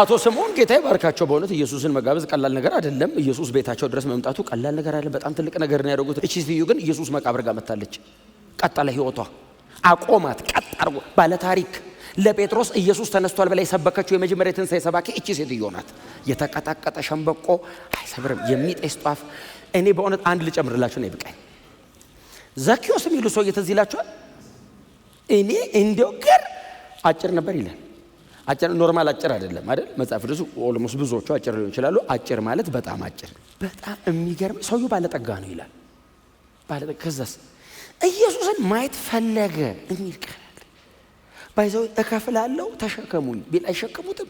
አቶ ስምዖን ጌታ ይባርካቸው። በእውነት ኢየሱስን መጋበዝ ቀላል ነገር አይደለም። ኢየሱስ ቤታቸው ድረስ መምጣቱ ቀላል ነገር አይደለም። በጣም ትልቅ ነገር ነው ያደረጉት። እቺ ሴትዮ ግን ኢየሱስ መቃብር ጋር መጣለች። ቀጠለ ህይወቷ፣ አቆማት። ቀጥ አድርጎ ባለ ታሪክ ለጴጥሮስ ኢየሱስ ተነስቷል ብላ የሰበከችው የመጀመሪያ ትንሣኤ ሰባኪ እቺ ሴትዮ ናት። የተቀጠቀጠ ሸምበቆ አይሰብርም፣ የሚጤስ ጧፍ። እኔ በእውነት አንድ ልጨምርላችሁ ነው ይብቃኝ። ዘኪዮስ የሚሉ ሰው ትዝ ይላችኋል። እኔ እንደው ገር አጭር ነበር ይላል። አጭር ኖርማል አጭር አይደለም አይደል? መጽሐፍ ቅዱስ ኦልሞስት ብዙዎቹ አጭር ሊሆን ይችላሉ። አጭር ማለት በጣም አጭር፣ በጣም የሚገርም ሰውዬው ባለጠጋ ነው ይላል። ባለጠጋ ከዛስ ኢየሱስን ማየት ፈለገ የሚል ቃል ባይዘው እከፍላለሁ ተሸከሙኝ ቢል አይሸከሙትም?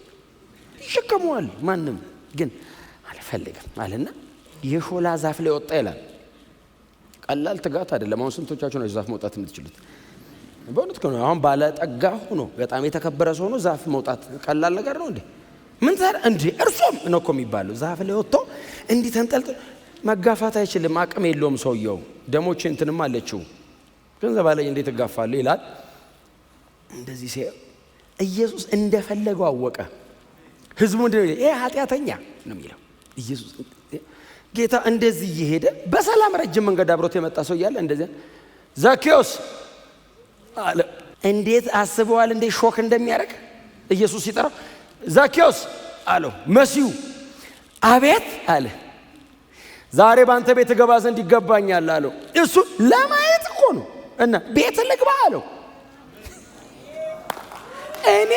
ይሸከሙዋል። ማንም ግን አልፈልግም አለና የሾላ ዛፍ ላይ ወጣ ይላል። ቀላል ትጋት አይደለም። አሁን ስንቶቻችሁ ነው ዛፍ መውጣት የምትችሉት? በእውነት ነው። አሁን ባለጠጋ ሆኖ በጣም የተከበረ ሰው ሆኖ ዛፍ መውጣት ቀላል ነገር ነው እንዴ? ምን ታር እንዴ? እርሶም ነው እኮ የሚባለው። ዛፍ ላይ ወጥቶ እንዲህ ተንጠልጥሎ መጋፋት አይችልም። አቅም የለውም ሰውየው። ደሞች እንትንም አለችው ገንዘብ አለኝ እንዴት እጋፋለሁ ይላል። እንደዚህ ሲል ኢየሱስ እንደፈለገው አወቀ። ህዝቡ እንደው ይሄ ኃጢአተኛ ነው የሚለው ኢየሱስ ጌታ እንደዚህ እየሄደ በሰላም ረጅም መንገድ አብሮት የመጣ ሰው እያለ እንደዚህ ዘኪዮስ አለ። እንዴት አስበዋል? እንዴት ሾክ እንደሚያደርግ ኢየሱስ ሲጠራው ዘኪዮስ አለው። መሲሁ አቤት አለ። ዛሬ ባንተ ቤት ገባ ዘንድ ይገባኛል አለው። እሱ ለማየት እኮ ነው እና ቤት ልግባ አለው። እኔ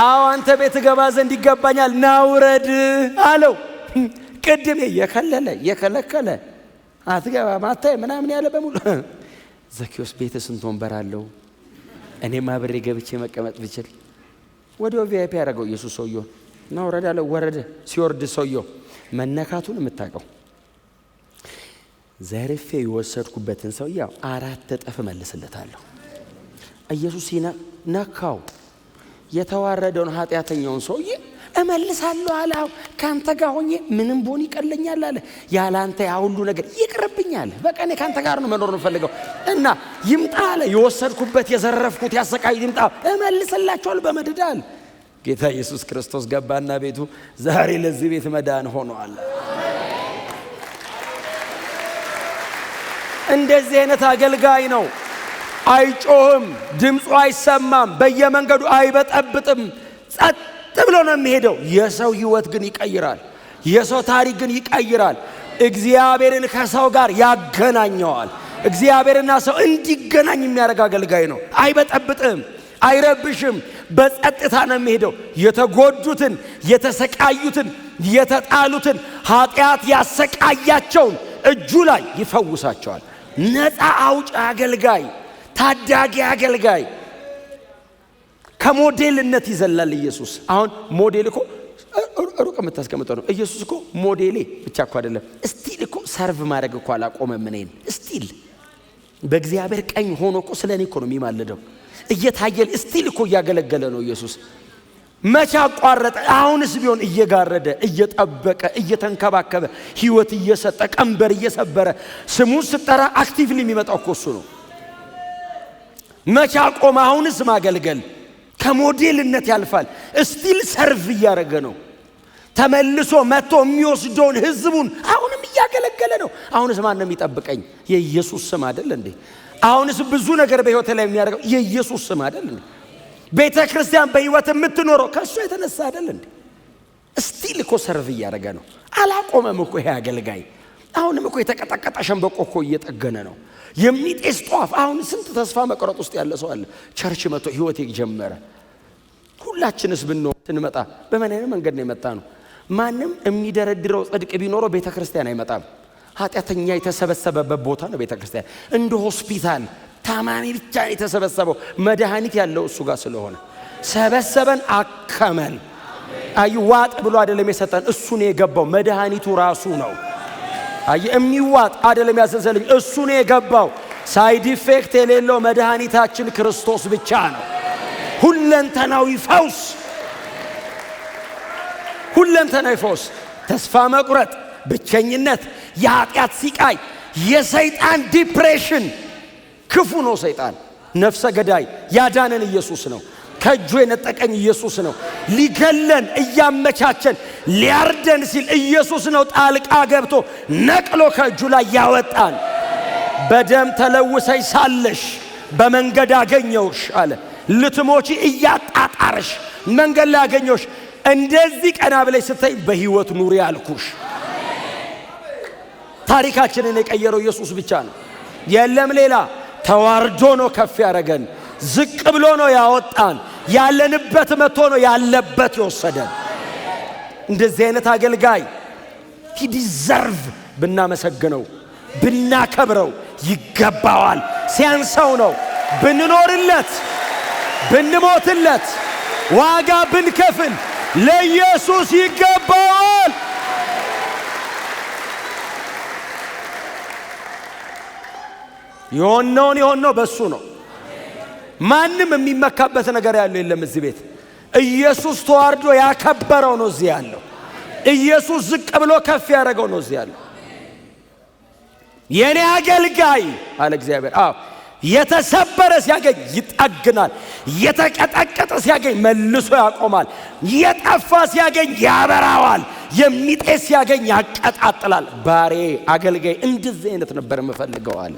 አዎ አንተ ቤት ገባ ዘንድ ይገባኛል ናውረድ አለው። ቅድም የከለከለ አትገባም አታይ ምናምን ያለ በሙሉ ዘኪዮስ ቤት ስንት ወንበር አለው? እኔም አብሬ ገብቼ መቀመጥ ብችል። ወዲያው ቪአይፒ ያደረገው ኢየሱስ ሰውየው ናውረድ አለው። ወረደ። ሲወርድ ሰውየው መነካቱን የምታውቀው ዘርፌ የወሰድኩበትን ሰውየው 4 እጥፍ መልስለታለሁ። ኢየሱስ ነካው። የተዋረደውን ኃጢአተኛውን ሰውዬ እመልሳለሁ አለ። ካንተ ጋር ሆኜ ምንም ቦን ይቀለኛል አለ። ያላንተ ያ ሁሉ ነገር ይቅርብኛል። በቃ እኔ ካንተ ጋር ነው መኖር ነው ፈልገው እና ይምጣ አለ። የወሰድኩበት የዘረፍኩት ያሰቃይ ይምጣ እመልስላችኋለሁ በመድዳ አለ። ጌታ ኢየሱስ ክርስቶስ ገባና ቤቱ ዛሬ ለዚህ ቤት መዳን ሆኗል። እንደዚህ አይነት አገልጋይ ነው። አይጮህም፣ ድምፁ አይሰማም፣ በየመንገዱ አይበጠብጥም፣ ጸጥ ብሎ ነው የሚሄደው። የሰው ህይወት ግን ይቀይራል። የሰው ታሪክ ግን ይቀይራል። እግዚአብሔርን ከሰው ጋር ያገናኘዋል። እግዚአብሔርና ሰው እንዲገናኝ የሚያደርግ አገልጋይ ነው። አይበጠብጥም፣ አይረብሽም፣ በጸጥታ ነው የሚሄደው። የተጎዱትን፣ የተሰቃዩትን፣ የተጣሉትን ኃጢአት ያሰቃያቸውን እጁ ላይ ይፈውሳቸዋል። ነፃ አውጭ አገልጋይ፣ ታዳጊ አገልጋይ። ከሞዴልነት ይዘላል ኢየሱስ። አሁን ሞዴል እኮ ሩቅ የምታስቀምጠው ነው። ኢየሱስ እኮ ሞዴሌ ብቻ እኮ አይደለም፣ ስቲል እኮ ሰርቭ ማድረግ እኮ አላቆመም። እኔን ስቲል በእግዚአብሔር ቀኝ ሆኖ እኮ ስለኔ እኮ ነው የሚማልደው። እየታየል ስቲል እኮ እያገለገለ ነው ኢየሱስ። መቼ አቋረጠ? አሁንስ ቢሆን እየጋረደ፣ እየጠበቀ፣ እየተንከባከበ፣ ህይወት እየሰጠ፣ ቀንበር እየሰበረ ስሙን ስጠራ አክቲቭሊ የሚመጣው እኮ እሱ ነው። መቼ አቆመ? አሁንስ ማገልገል። ከሞዴልነት ያልፋል። ስቲል ሰርቭ እያደረገ ነው። ተመልሶ መጥቶ የሚወስደውን ህዝቡን አሁንም እያገለገለ ነው። አሁንስ ማን ነው የሚጠብቀኝ? የኢየሱስ ስም አይደል እንዴ? አሁንስ ብዙ ነገር በህይወት ላይ የሚያደርገው የኢየሱስ ስም አይደል እንዴ? ቤተ ክርስቲያን በህይወት የምትኖረው ከእሱ የተነሳ አይደል እንዴ? ስቲል እኮ ሰርቭ እያደረገ ነው። አላቆመም እኮ ይሄ አገልጋይ። አሁንም እኮ የተቀጠቀጠ ሸንበቆ እኮ እየጠገነ ነው። የሚጤስ ጧፍ። አሁን ስንት ተስፋ መቁረጥ ውስጥ ያለ ሰው አለ። ቸርች መጥቶ ህይወት ጀመረ። ሁላችንስ ብንሆን ስንመጣ በምን አይነት መንገድ ነው የመጣ ነው? ማንም የሚደረድረው ጽድቅ ቢኖረው ቤተ ክርስቲያን አይመጣም። ኃጢአተኛ የተሰበሰበበት ቦታ ነው ቤተ ክርስቲያን። እንደ ሆስፒታል ታማሚ ብቻ የተሰበሰበው፣ መድኃኒት ያለው እሱ ጋር ስለሆነ ሰበሰበን፣ አከመን። አይዋጥ ብሎ አይደለም የሰጠን፣ እሱ ነው የገባው። መድኃኒቱ ራሱ ነው። የሚዋጥ አይደለም ያሰሰልኝ፣ እሱ ነው የገባው። ሳይድ ኢፌክት የሌለው መድኃኒታችን ክርስቶስ ብቻ ነው። ሁለንተናዊ ፈውስ፣ ሁለንተናዊ ፈውስ። ተስፋ መቁረጥ፣ ብቸኝነት፣ የኃጢአት ሲቃይ፣ የሰይጣን ዲፕሬሽን። ክፉ ነው ሰይጣን፣ ነፍሰ ገዳይ። ያዳነን ኢየሱስ ነው። ከእጁ የነጠቀኝ ኢየሱስ ነው። ሊገለን እያመቻቸን ሊያርደን ሲል ኢየሱስ ነው ጣልቃ ገብቶ ነቅሎ ከእጁ ላይ ያወጣን። በደም ተለውሰሽ ሳለሽ በመንገድ አገኘውሽ አለ። ልትሞቺ እያጣጣረሽ መንገድ ላይ አገኘውሽ። እንደዚህ ቀና ብለሽ ስታይ በህይወት ኑሪ አልኩሽ። ታሪካችንን የቀየረው ኢየሱስ ብቻ ነው። የለም ሌላ። ተዋርዶ ነው ከፍ ያደረገን። ዝቅ ብሎ ነው ያወጣን። ያለንበት መጥቶ ነው ያለበት የወሰደን። እንደዚህ አይነት አገልጋይ he deserve ብናመሰግነው፣ ብናከብረው ይገባዋል። ሲያንሰው ነው ብንኖርለት፣ ብንሞትለት፣ ዋጋ ብንከፍል ለኢየሱስ ይገባዋል። የሆነው በሱ ነው። ማንም የሚመካበት ነገር ያለው የለም እዚህ ቤት። ኢየሱስ ተዋርዶ ያከበረው ነው እዚህ ያለው። ኢየሱስ ዝቅ ብሎ ከፍ ያደረገው ነው እዚህ ያለው። የኔ አገልጋይ አለ እግዚአብሔር። የተሰበረ ሲያገኝ ይጠግናል። የተቀጠቀጠ ሲያገኝ መልሶ ያቆማል። የጠፋ ሲያገኝ ያበራዋል። የሚጤስ ሲያገኝ ያቀጣጥላል። ባሬ አገልጋይ እንደዚህ አይነት ነበር የምፈልገው አለ።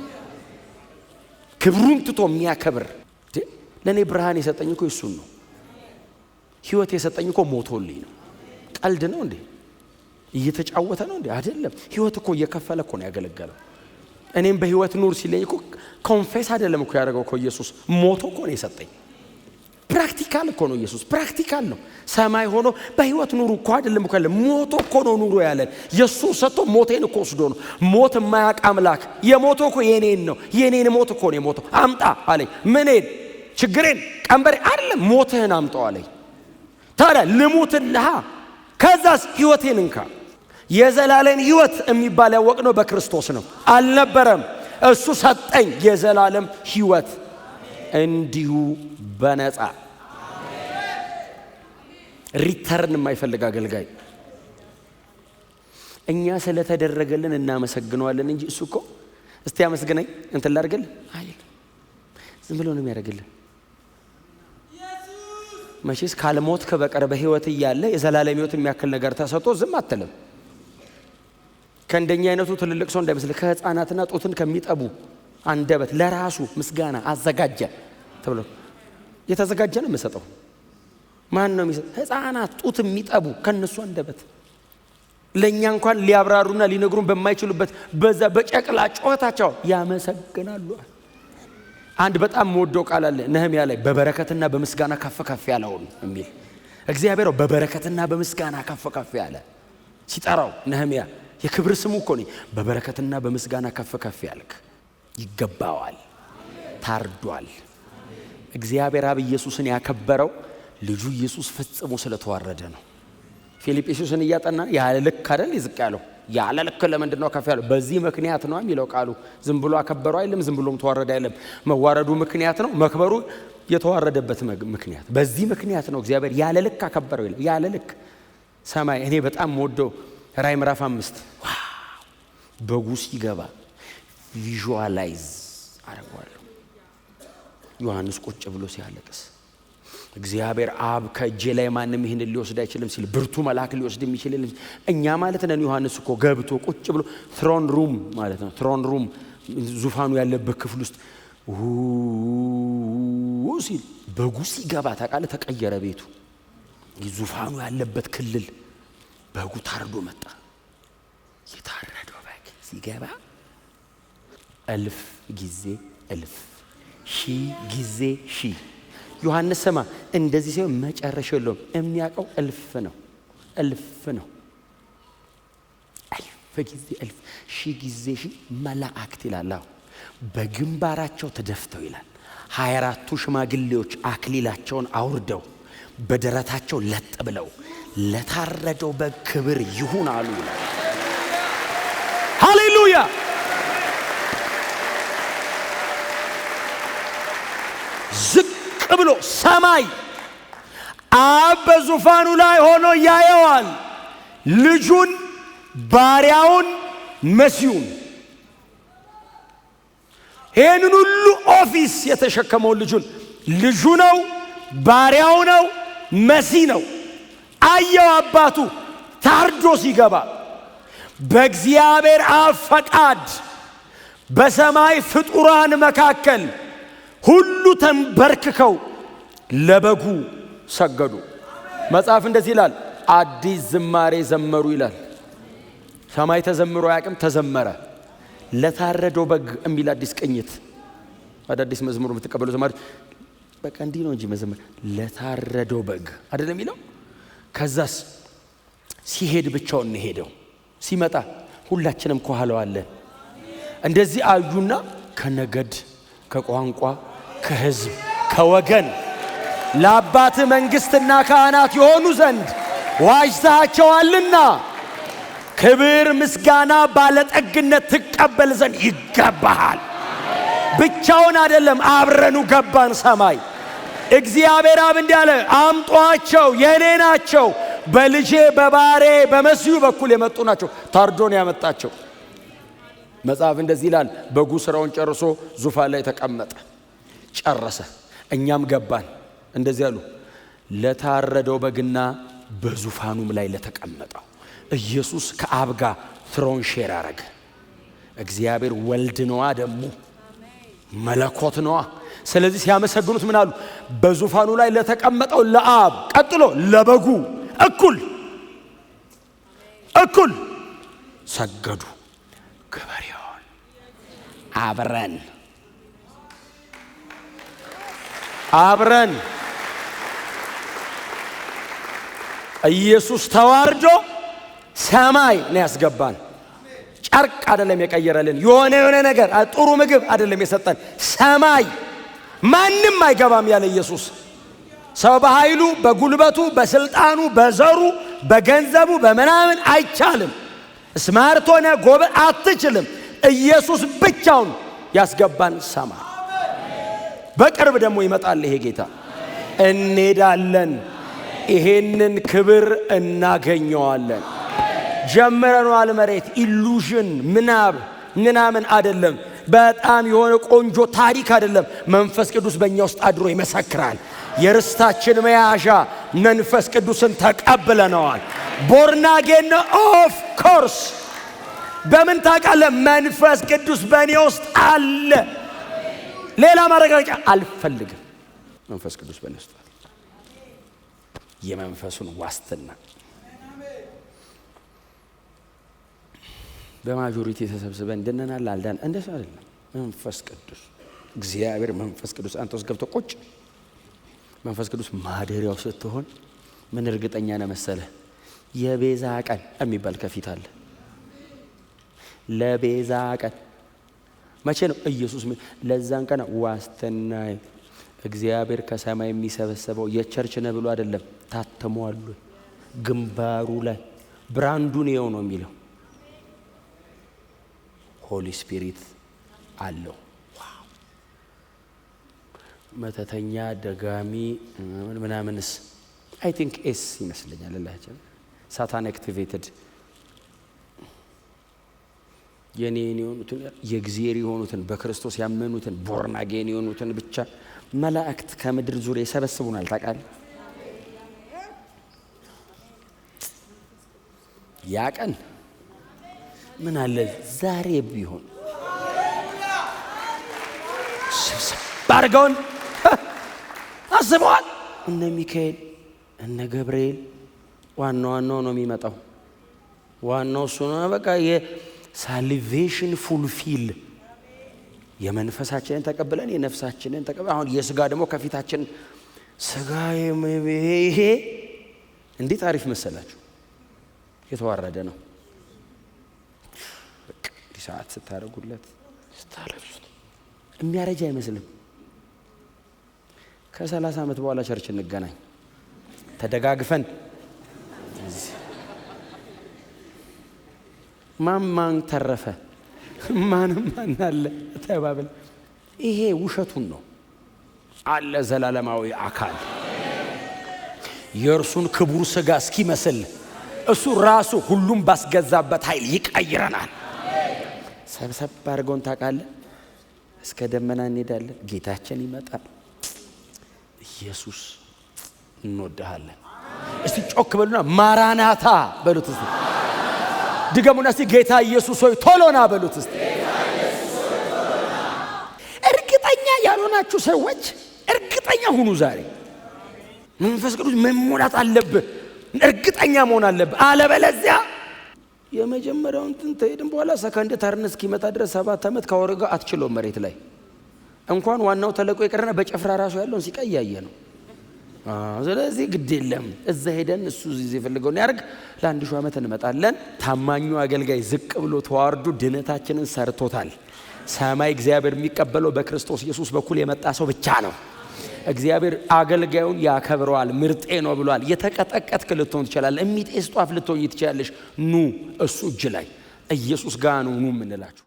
ክብሩን ትቶ የሚያከብር። ለኔ ብርሃን የሰጠኝ እኮ እሱን ነው። ህይወት የሰጠኝ እኮ ሞቶልኝ ነው። ቀልድ ነው እንዴ? እየተጫወተ ነው እንዴ? አይደለም። ህይወት እኮ እየከፈለ እኮ ነው ያገለገለው። እኔም በህይወት ኑር ሲለኝ እኮ ኮንፌስ አይደለም እኮ ያደረገው እኮ ኢየሱስ። ሞቶ እኮ ነው የሰጠኝ። ፕራክቲካል እኮ ነው ኢየሱስ። ፕራክቲካል ነው። ሰማይ ሆኖ በህይወት ኑሩ እኮ አይደለም እኮ ያለ፣ ሞቶ እኮ ነው ኑሩ ያለን። ኢየሱስ ሰጥቶ ሞቴን እኮ ወስዶ ነው። ሞት የማያውቅ አምላክ የሞተው እኮ የኔን ነው። የኔን ሞት እኮ ነው የሞተው። አምጣ አለኝ። ምኔን? ችግሬን፣ ቀንበሬ አይደለም፣ ሞትህን አምጣው አለኝ። ታዲያ ልሙትልሃ፣ ከዛስ ህይወቴን እንካ። የዘላለም ህይወት የሚባል ያወቅነው በክርስቶስ ነው። አልነበረም። እሱ ሰጠኝ የዘላለም ህይወት እንዲሁ በነፃ። ሪተርን የማይፈልግ አገልጋይ። እኛ ስለተደረገልን እናመሰግነዋለን እንጂ እሱ እኮ እስቲ አመስግነኝ እንትን ላድርግልህ አይል። ዝም ብሎ ነው የሚያደርግልን። መቼስ ካልሞትክ በቀር በህይወት እያለ የዘላለም ህይወት የሚያክል ነገር ተሰጥቶ ዝም አትልም። ከእንደኛ አይነቱ ትልልቅ ሰው እንዳይመስል ከህፃናትና ጡትን ከሚጠቡ አንደበት ለራሱ ምስጋና አዘጋጀ ተብሎ የተዘጋጀ ነው የምሰጠው። ማን ነው የሚሰጥ? ህፃናት ጡት የሚጠቡ ከነሱ አንደበት ለኛ እንኳን ሊያብራሩና ሊነግሩን በማይችሉበት በዛ በጨቅላ ጮታቸው ያመሰግናሉ። አንድ በጣም ወደው ቃል አለ ነህምያ ላይ በበረከትና በምስጋና ከፍ ከፍ ያለው የሚል እግዚአብሔር በበረከትና በምስጋና ከፍ ከፍ ያለ ሲጠራው ነህምያ የክብር ስሙ እኮ ነው። በበረከትና በምስጋና ከፍ ከፍ ያልክ ይገባዋል። ታርዷል። እግዚአብሔር አብ ኢየሱስን ያከበረው ልጁ ኢየሱስ ፈጽሞ ስለተዋረደ ነው። ፊልጵስዩስን እያጠና ያለ ልክ አይደል ይዝቅ ያለው? ያለ ልክ ለምንድን ነው ከፍ ያለው? በዚህ ምክንያት ነው የሚለው ቃሉ። ዝም ብሎ አከበረው አይደለም፣ ዝም ብሎም ተዋረደ አይደለም። መዋረዱ ምክንያት ነው፣ መክበሩ የተዋረደበት ምክንያት። በዚህ ምክንያት ነው እግዚአብሔር ያለ ልክ አከበረው ይላል። ያለ ልክ ሰማይ እኔ በጣም ወደው ራዕይ ምዕራፍ 5 በጉ ሲገባ ቪዥዋላይዝ አደረገዋለሁ። ዮሐንስ ቁጭ ብሎ ሲያለቅስ እግዚአብሔር አብ ከእጄ ላይ ማንም ይህን ሊወስድ አይችልም ሲል ብርቱ መልአክ ሊወስድ የሚችል የለም። እኛ ማለት ነን። ዮሐንስ እኮ ገብቶ ቁጭ ብሎ ትሮን ሩም ማለት ነው። ትሮን ሩም ዙፋኑ ያለበት ክፍል ውስጥ ሲል በጉ ሲገባ ታውቃለህ፣ ተቀየረ ቤቱ። ዙፋኑ ያለበት ክልል በጉ ታርዶ መጣ። የታረደው በግ ሲገባ እልፍ ጊዜ እልፍ፣ ሺህ ጊዜ ሺህ። ዮሐንስ ሰማ እንደዚህ ሲሆን መጨረሻ የለውም። የሚያውቀው እልፍ ነው፣ እልፍ ነው። እልፍ ጊዜ እልፍ፣ ሺህ ጊዜ ሺህ መላእክት ይላል። በግንባራቸው ተደፍተው ይላል 24ቱ ሽማግሌዎች አክሊላቸውን አውርደው በደረታቸው ለጥ ብለው ለታረደው በግ ክብር ይሁን አሉ ይላል። ሃሌሉያ! ዝቅ ብሎ ሰማይ አብ በዙፋኑ ላይ ሆኖ ያየዋል። ልጁን፣ ባሪያውን፣ መሲሁን። ይህንን ሁሉ ኦፊስ የተሸከመው ልጁ ነው፣ ባሪያው ነው፣ መሲህ ነው። አየው አባቱ ታርዶ ሲገባ። በእግዚአብሔር አብ ፈቃድ በሰማይ ፍጡራን መካከል ሁሉ ተንበርክከው ለበጉ ሰገዱ። መጽሐፍ እንደዚህ ይላል፣ አዲስ ዝማሬ ዘመሩ ይላል። ሰማይ ተዘምሮ ያቅም ተዘመረ። ለታረደው በግ የሚል አዲስ ቅኝት። አዳዲስ መዝሙር የምትቀበሉ ዘማሪዎች በቃ እንዲህ ነው እንጂ መዘመር ለታረደው በግ አይደለም የሚለው። ከዛስ ሲሄድ ብቻውን ነው ሄደው። ሲመጣ ሁላችንም ከኋላው አለን። እንደዚህ አዩና ከነገድ፣ ከቋንቋ፣ ከሕዝብ፣ ከወገን ለአባት መንግስትና ካህናት የሆኑ ዘንድ ዋጅተሃቸዋልና ክብር፣ ምስጋና፣ ባለጠግነት ትቀበል ዘንድ ይገባሃል። ብቻውን አይደለም፣ አብረኑ ገባን ሰማይ። እግዚአብሔር አብ እንዲህ አለ፣ አምጧቸው የኔ ናቸው፣ በልጄ በባሬ በመሲሁ በኩል የመጡ ናቸው። ታርዶን ያመጣቸው። መጽሐፍ እንደዚህ ይላል፣ በጉ ስራውን ጨርሶ ዙፋን ላይ ተቀመጠ፣ ጨረሰ። እኛም ገባን። እንደዚህ አሉ፣ ለታረደው በግና በዙፋኑም ላይ ለተቀመጠው ኢየሱስ ከአብ ጋር ትሮን ሼር አረገ። እግዚአብሔር ወልድ ነዋ፣ ደግሞ መለኮት ነዋ። ስለዚህ ሲያመሰግኑት ምን አሉ? በዙፋኑ ላይ ለተቀመጠው ለአብ፣ ቀጥሎ ለበጉ እኩል ሰገዱ። ክብር ይሁን። አብረን ኢየሱስ ተዋርዶ ሰማይ ነው ያስገባን። ጨርቅ አይደለም የቀየረልን፣ የሆነ ነገር ጥሩ ምግብ አይደለም የሰጠን። ሰማይ ማንም አይገባም ያለ ኢየሱስ። ሰው በኃይሉ፣ በጉልበቱ፣ በስልጣኑ፣ በዘሩ፣ በገንዘቡ፣ በመናምን አይቻልም። ስማርት ሆነ ጎበዝ አትችልም። ኢየሱስ ብቻውን ያስገባን ሰማይ። በቅርብ ደግሞ ይመጣል ይሄ ጌታ። እንሄዳለን፣ ይሄንን ክብር እናገኘዋለን። ጀምረናል። መሬት ኢሉዥን ምናምን አይደለም። በጣም የሆነ ቆንጆ ታሪክ አይደለም። መንፈስ ቅዱስ በእኛ ውስጥ አድሮ ይመሰክራል። የርስታችን መያዣ መንፈስ ቅዱስን ተቀብለነዋል። ቦርናጌን ኦፍ ኮርስ በምን ታውቃለህ? መንፈስ ቅዱስ በእኔ ውስጥ አለ። ሌላ ማረጋገጫ አልፈልግም። መንፈስ ቅዱስ በእኔ ውስጥ አለ። የመንፈሱን ዋስትና በማጆሪቲ ተሰብስበን እንደነናል አልዳን እንደሱ አይደለም። መንፈስ ቅዱስ እግዚአብሔር መንፈስ ቅዱስ አንተ ውስጥ ገብቶ ቁጭ መንፈስ ቅዱስ ማደሪያው ስትሆን ምን እርግጠኛ ነህ መሰለህ? የቤዛ ቀን የሚባል ከፊት አለ። ለቤዛ ቀን መቼ ነው? ኢየሱስ ለዛን ቀን ዋስትና እግዚአብሔር ከሰማይ የሚሰበሰበው የቸርች ነው ብሎ አይደለም። ታተሟል ግንባሩ ላይ ብራንዱን ይኸው ነው የሚለው። ሆሊ ስፒሪት አለው። መተተኛ ደጋሚ ምናምንስ አይ ቲንክ ኤስ ይመስለኛል። ለላችን ሳታን አክቲቬትድ የኔ የሆኑትን የእግዚአብሔር የሆኑትን በክርስቶስ ያመኑትን ቦርን አጌን የሆኑትን ብቻ መላእክት ከምድር ዙሪያ ይሰበስቡናል። ታውቃለህ? ያ ቀን ምን አለ ዛሬ ቢሆን ባርጋውን አስበዋል። እነ ሚካኤል እነ ገብርኤል ዋናው ነው የሚመጣው። ዋናው እሱ ነው። በቃ የሳልቬሽን ፉልፊል የመንፈሳችንን ተቀበለን የነፍሳችንን ተቀበለን አሁን የሥጋ ደግሞ ከፊታችን ሥጋ ይሄ እንዴት አሪፍ መሰላችሁ! የተዋረደ ነው። በቃ ሰዓት ስታረጉለት ስታለብሱት የሚያረጅ አይመስልም። ከ30 ዓመት በኋላ ቸርች እንገናኝ ተደጋግፈን ማን ተረፈ ማንም አለ ተባብለ ይሄ ውሸቱን ነው አለ። ዘላለማዊ አካል የእርሱን ክቡር ሥጋ እስኪመስል እሱ ራሱ ሁሉም ባስገዛበት ኃይል ይቀይረናል። ሰብሰብ አድርገውን ታውቃለህ። እስከ ደመና እንሄዳለን። ጌታችን ይመጣል። ኢየሱስ እንወድሃለን። እስቲ ጮክ በሉና ማራናታ በሉት። እስቲ ድገሙና እስቲ ጌታ ኢየሱስ ሆይ ቶሎና በሉት። እስቲ እርግጠኛ ያልሆናችሁ ሰዎች እርግጠኛ ሁኑ። ዛሬ መንፈስ ቅዱስ መሞላት አለብህ። እርግጠኛ መሆን አለብህ። አለበለዚያ የመጀመሪያውን ትንተይድን በኋላ ሰከንድ ተርን እስኪመጣ ድረስ 7 ዓመት ካወረጋ አትችለው። መሬት ላይ እንኳን ዋናው ተለቆ የቀረና በጨፍራ ራሱ ያለውን ሲቀያየ ነው። ስለዚህ ግድ የለም እዛ ሄደን እሱ እዚህ ፈልገውን ያርግ። ለ1000 ዓመት እንመጣለን። ታማኙ አገልጋይ ዝቅ ብሎ ተዋርዶ ድነታችንን ሰርቶታል። ሰማይ እግዚአብሔር የሚቀበለው በክርስቶስ ኢየሱስ በኩል የመጣ ሰው ብቻ ነው። እግዚአብሔር አገልጋዩን ያከብረዋል። ምርጤ ነው ብሏል። የተቀጠቀጥክ ልትሆን ትችላለህ። የሚጤስ ጧፍ ልትሆን ትችላለሽ። ኑ እሱ እጅ ላይ ኢየሱስ ጋር ነው ኑ የምንላችሁ።